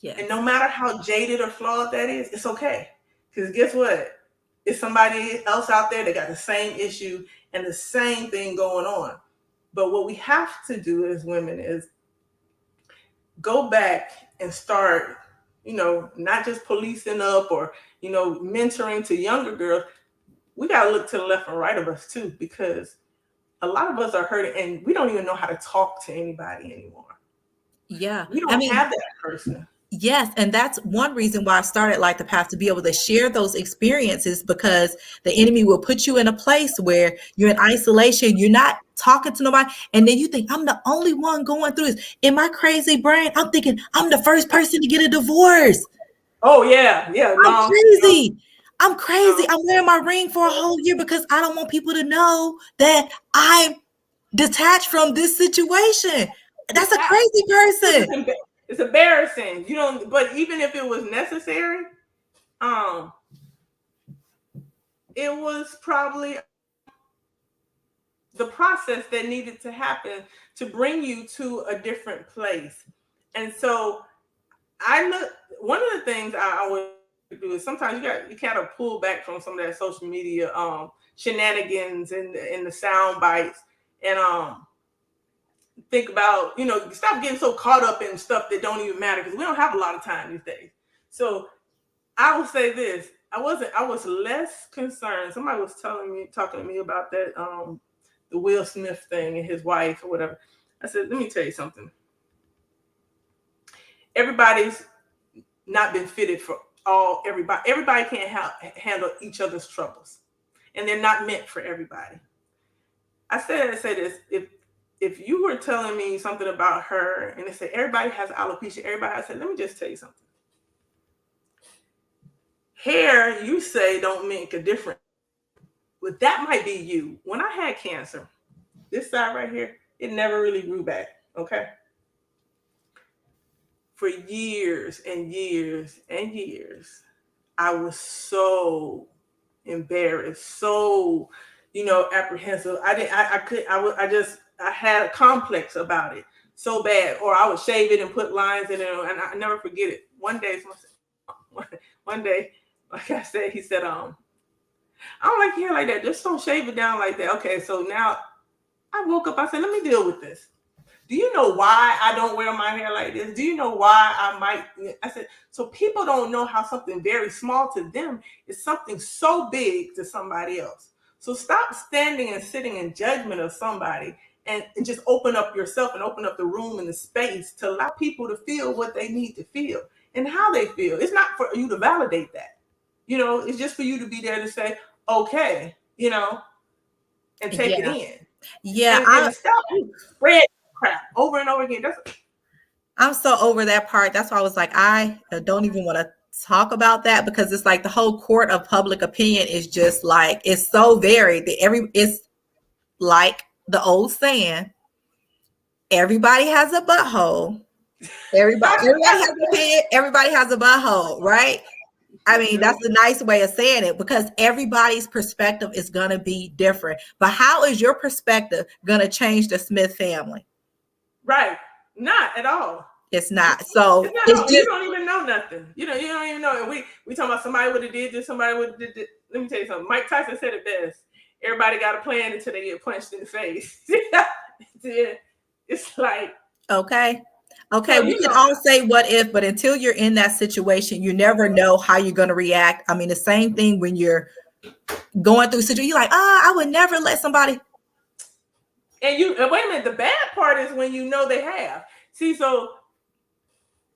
Yes. And no matter how jaded or flawed that is, it's okay. Because guess what? It's somebody else out there that got the same issue and the same thing going on. But what we have to do as women is go back and start, not just policing up or, mentoring to younger girls. We got to look to the left and right of us too, because a lot of us are hurting and we don't even know how to talk to anybody anymore. Yeah. We don't have that person. Yes. And that's one reason why I started Like the Path, to be able to share those experiences, because the enemy will put you in a place where you're in isolation. You're not talking to nobody. And then you think, I'm the only one going through this. In my crazy brain, I'm thinking I'm the first person to get a divorce. Oh, yeah. Yeah. I'm crazy. I'm crazy. I'm wearing my ring for a whole year because I don't want people to know that I'm detached from this situation. That's a crazy person. It's embarrassing. But even if it was necessary, it was probably the process that needed to happen to bring you to a different place. And so one of the things I always do is sometimes you kind of pull back from some of that social media shenanigans and the sound bites, and think about, stop getting so caught up in stuff that don't even matter, because we don't have a lot of time these days. So I will say this: I was less concerned. Somebody was talking to me about that the Will Smith thing and his wife or whatever. I said, let me tell you something. Everybody's not been fitted for everybody. Everybody can't handle each other's troubles, and they're not meant for everybody. I say this: if you were telling me something about her and they say everybody has alopecia, I said, let me just tell you something. Hair, you say, don't make a difference, but that might be you. When I had cancer, this side right here, it never really grew back. Okay. For years and years and years, I was so embarrassed, so, apprehensive. I had a complex about it so bad, or I would shave it and put lines in it, and I never forget it. One day, like I said, he said, I don't like hair like that. Just don't shave it down like that. Okay, so now I woke up, I said, let me deal with this. do you know why I don't wear my hair like this? Do you know why I might? I said, so people don't know how something very small to them is something so big to somebody else. So stop standing and sitting in judgment of somebody and just open up yourself and open up the room and the space to allow people to feel what they need to feel and how they feel. It's not for you to validate that. It's just for you to be there to say, okay, and take it in. Yeah. And stop spread crap over and over again. I'm so over that part. That's why I was like, I don't even want to talk about that, because it's like the whole court of public opinion is just like, it's so varied. It's like the old saying, everybody has a butthole. Everybody has an opinion. Everybody has a butthole, right? I mean, that's a nice way of saying it, because everybody's perspective is going to be different. But how is your perspective going to change the Smith family? Right. Not at all. It's not. So you don't even know nothing. You don't even know. And we talking about somebody would have did this, somebody would have did this. Let me tell you something. Mike Tyson said it best. Everybody got a plan until they get punched in the face. It's like, okay, we can all say what if, but until you're in that situation, you never know how you're going to react. I mean, the same thing when you're going through situation, you're like, I would never let somebody. And wait a minute, the bad part is when you know they have. See, so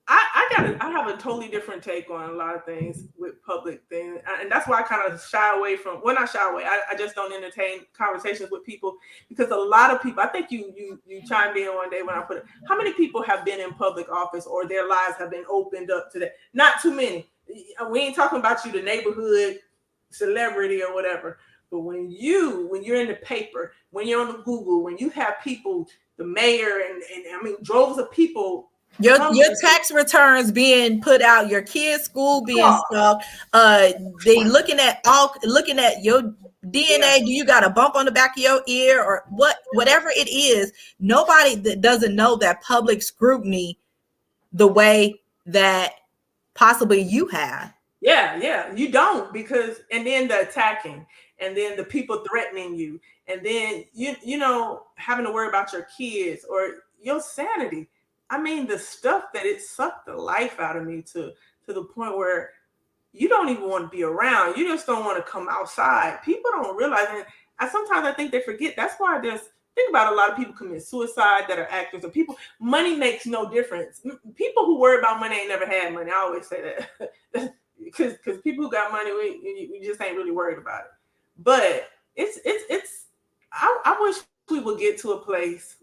I have a totally different take on a lot of things with public things, and that's why I kind of shy away from. Well, not shy away. I just don't entertain conversations with people, because a lot of people. I think you chimed in one day when I put it. How many people have been in public office or their lives have been opened up to that? Not too many. We ain't talking about you, the neighborhood celebrity or whatever. But when you're in the paper, when you're on the Google, when you have people, the mayor and I mean droves of people. Your tax returns being put out, your kids' school being stuck. They looking at your DNA. Yeah. Do you got a bump on the back of your ear or whatever it is? Nobody that doesn't know that public scrutiny the way that possibly you have. Yeah, you don't, because and then the attacking, and then the people threatening you, and then you know having to worry about your kids or your sanity. I mean, the stuff that it sucked the life out of me to the point where you don't even want to be around. You just don't want to come outside. People don't realize it. Sometimes I think they forget. That's why think about a lot of people commit suicide that are actors or people. Money makes no difference. People who worry about money ain't never had money. I always say that because people who got money, we just ain't really worried about it. But I wish we would get to a place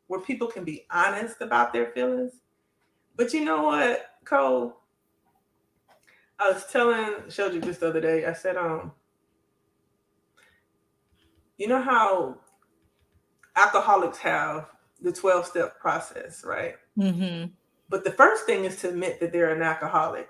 where people can be honest about their feelings. But you know what, Cole? I was showed you this the other day. I said, you know how alcoholics have the 12-step process, right? Mm-hmm. But the first thing is to admit that they're an alcoholic.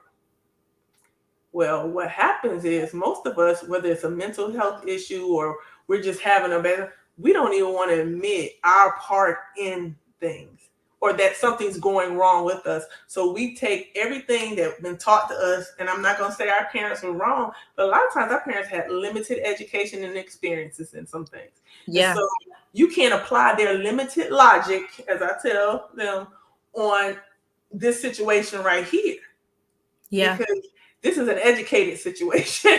Well, what happens is most of us, whether it's a mental health issue or we're just having a bad, we don't even want to admit our part in things or that something's going wrong with us. So we take everything that's been taught to us, and I'm not going to say our parents were wrong, but a lot of times our parents had limited education and experiences in some things. Yeah. And so you can't apply their limited logic, as I tell them, on this situation right here. Yeah. Because this is an educated situation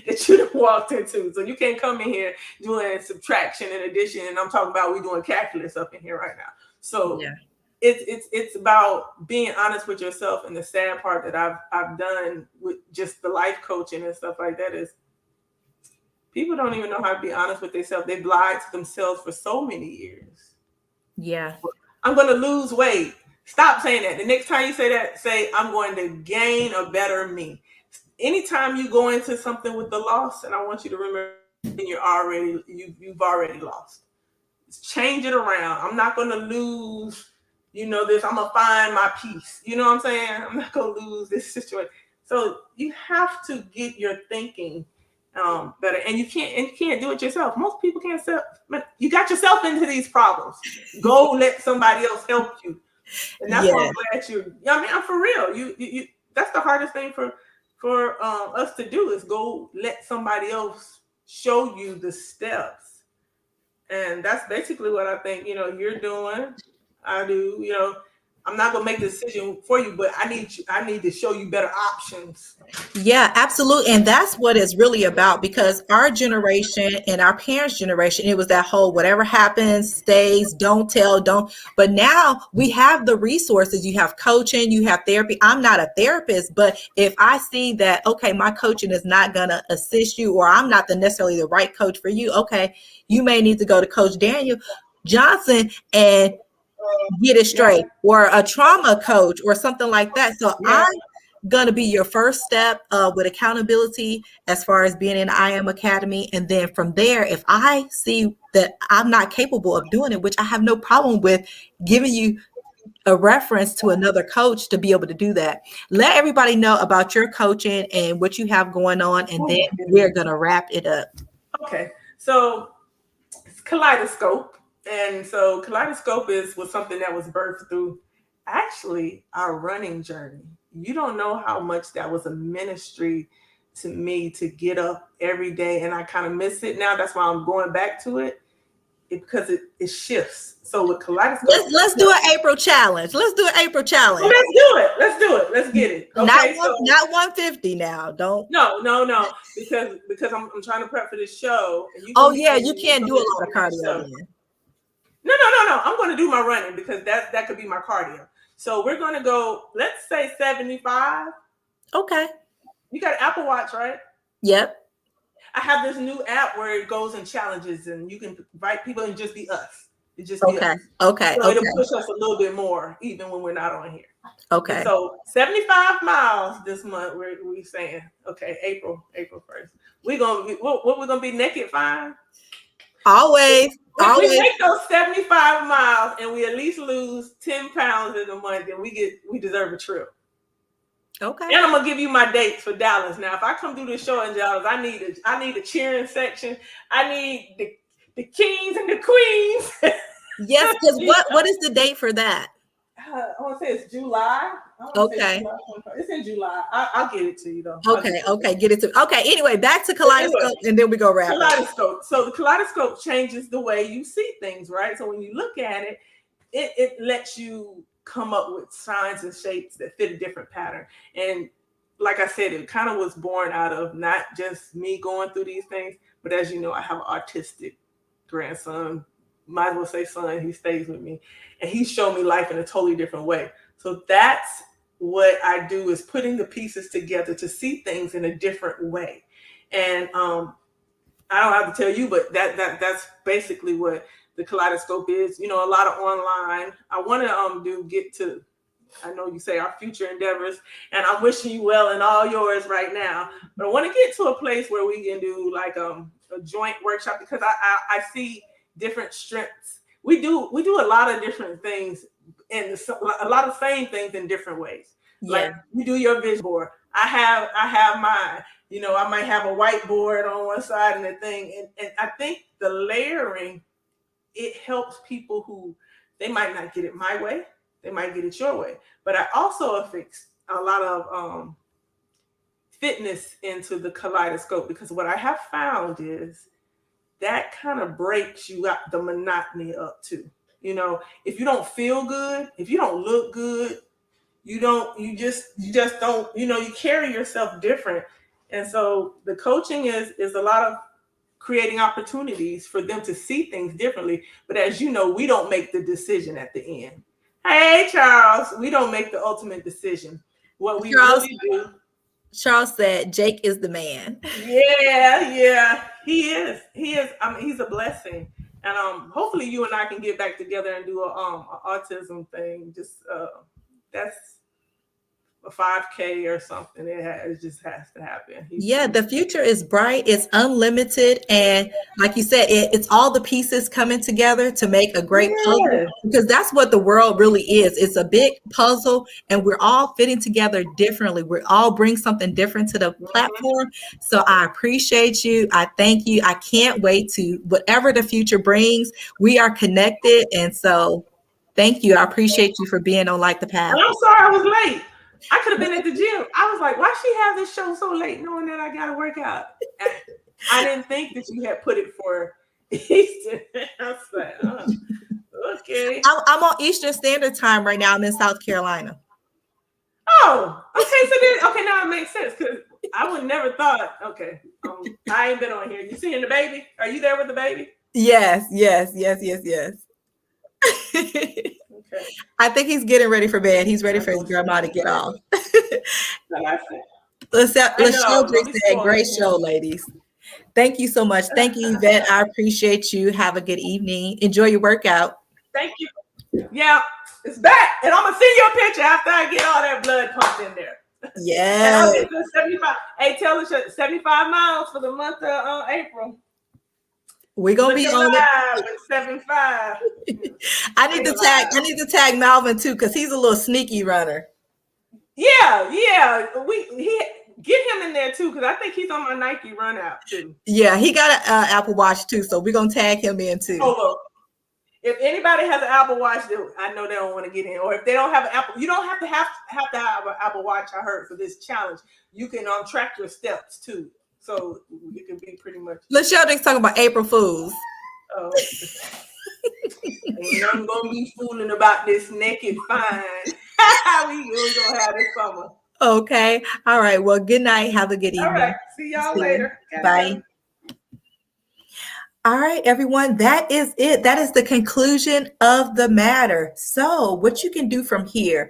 that you walked into. So you can't come in here doing subtraction and addition. And I'm talking about we doing calculus up in here right now. So yeah. It's about being honest with yourself. And the sad part that I've done with just the life coaching and stuff like that is people don't even know how to be honest with themselves. They've lied to themselves for so many years. Yeah. I'm going to lose weight. Stop saying that. The next time you say that, say, I'm going to gain a better me. Anytime you go into something with the loss, and I want you to remember you've already lost. Change it around. I'm not going to lose, this. I'm going to find my peace. You know what I'm saying? I'm not going to lose this situation. So you have to get your thinking better, and you can't do it yourself. Most people can't you got yourself into these problems. Go let somebody else help you. And that's why I'm glad I'm for real. You that's the hardest thing for us to do is go let somebody else show you the steps. And that's basically what I think, you're doing. I do. You know, I'm not gonna make the decision for you, but I need to show you better options. Yeah, absolutely. And that's what it's really about, because our generation and our parents' generation, it was that whole whatever happens, stays, don't tell, don't. But now we have the resources. You have coaching, you have therapy. I'm not a therapist, but if I see that, okay, my coaching is not going to assist you, or I'm not necessarily the right coach for you, okay, you may need to go to Coach Daniel Johnson and get it straight, or a trauma coach or something like that. So I'm going to be your first step with accountability as far as being in I Am Academy. And then from there, if I see that I'm not capable of doing it, which I have no problem with giving you a reference to another coach to be able to do that. Let everybody know about your coaching and what you have going on, and then we're going to wrap it up. Okay, so it's Kaleidoscope. And so Kaleidoscope was something that was birthed through actually our running journey. You don't know how much that was a ministry to me to get up every day, and I kind of miss it now. That's why I'm going back to it, because it shifts. So with Kaleidoscope, let's do an April challenge. Let's do an April challenge. Well, let's do it. Let's get it. Okay, not 150 now. Don't. No, because I'm trying to prep for this show. And you can't do a lot of cardio. No. I'm going to do my running, because that could be my cardio. So we're going to go, let's say 75. Okay. You got an Apple Watch, right? Yep. I have this new app where it goes and challenges, and you can invite people and just be us. It just be us. Okay. So it'll push us a little bit more, even when we're not on here. Okay. And so 75 miles this month. We're saying, okay, April 1st. We're gonna what we're gonna be naked fine. Always. We make those 75 miles and we at least lose 10 pounds in a month, and we deserve a trip. Okay. And I'm gonna give you my dates for Dallas. Now, if I come do this show in Dallas, I need a cheering section. I need the kings and the queens. Yes, because what is the date for that? I want to say it's July. Okay. It's in July. I'll get it to you though. Okay, get it to. Okay, anyway, back to Kaleidoscope, and then we go wrap. Kaleidoscope. So the Kaleidoscope changes the way you see things, right? So when you look at it, it lets you come up with signs and shapes that fit a different pattern. And like I said, it kind of was born out of not just me going through these things, but as you know, I have an autistic grandson. Might as well say son, he stays with me, and he showed me life in a totally different way. So that's what I do, is putting the pieces together to see things in a different way. And I don't have to tell you, but that's basically what the Kaleidoscope is. You know, a lot of online. I want to get to, I know you say our future endeavors, and I'm wishing you well in all yours right now. But I want to get to a place where we can do like a joint workshop, because I see different strengths. We do a lot of different things, and a lot of same things in different ways. Yeah. Like you do your vision board. I have mine. You know, I might have a whiteboard on one side and a thing. And I think the layering, it helps people who, they might not get it my way. They might get it your way. But I also affix a lot of fitness into the Kaleidoscope, because what I have found is that kind of breaks you out the monotony up too. You know, if you don't feel good, if you don't look good, you just don't, you know, you carry yourself different. And so the coaching is a lot of creating opportunities for them to see things differently. But as you know, we don't make the decision at the end. Hey, Charles, we don't make the ultimate decision. What we really do. Charles said, Jake is the man. Yeah, he is. I mean, he's a blessing. And hopefully you and I can get back together and do a autism thing. Just that's a 5K or something. It just has to happen. The future is bright. It's unlimited. And like you said, it's all the pieces coming together to make a great puzzle, because that's what the world really is. It's a big puzzle, and we're all fitting together differently. We all bring something different to the platform. So I appreciate you. I thank you. I can't wait to whatever the future brings. We are connected. And so thank you. I appreciate you for being on Like the Path. And I'm sorry I was late. I could have been at the gym. I was like, why she have this show so late knowing that I got to work out? And I didn't think that you had put it for Easter. I was like, Okay. I'm on Eastern Standard Time right now. I'm in South Carolina. Oh, okay. So then, okay, now it makes sense because I would never thought. Okay, I ain't been on here. You seeing the baby? Are you there with the baby? Yes. Okay. I think he's getting ready for bed. He's ready for his grandma to get off. LaShelle said, great show, ladies. Thank you so much. Thank you, Yvette. I appreciate you. Have a good evening. Enjoy your workout. Thank you. Yeah, it's back. And I'm going to send you a picture after I get all that blood pumped in there. Yeah. And I'll get to 75. Hey, tell us 75 miles for the month of April. We're gonna be on it. With 75. I need to tag Malvin too, because he's a little sneaky runner. Yeah. Get him in there too, because I think he's on my Nike run app too. Yeah, he got an Apple Watch too, so we're gonna tag him in too. Oh, look. If anybody has an Apple Watch, I know they don't want to get in. Or if they don't have an Apple, you don't have to have an Apple Watch. I heard for this challenge, you can track your steps too, so you can be pretty much. LaShelle talking about April Fools. Oh, ain't nothing gonna be fooling about this naked fine. we gonna have this summer. Okay. All right. Well, good night. Have a good evening. All right. See y'all later. Bye. All right, everyone, that is it. That is the conclusion of the matter. So what you can do from here,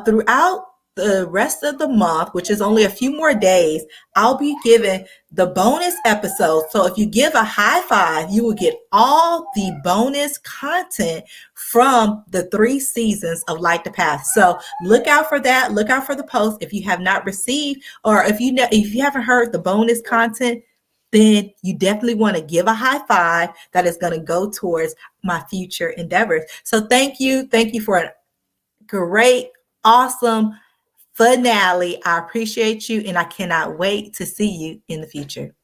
throughout the rest of the month, which is only a few more days, I'll be giving the bonus episode. So if you give a high five, you will get all the bonus content from the 3 seasons of Light the Path. So look out for that. Look out for the post. If you have not received, or if you haven't heard the bonus content, then you definitely want to give a high five that is going to go towards my future endeavors. So thank you. Thank you for a great, awesome finale. I appreciate you, and I cannot wait to see you in the future.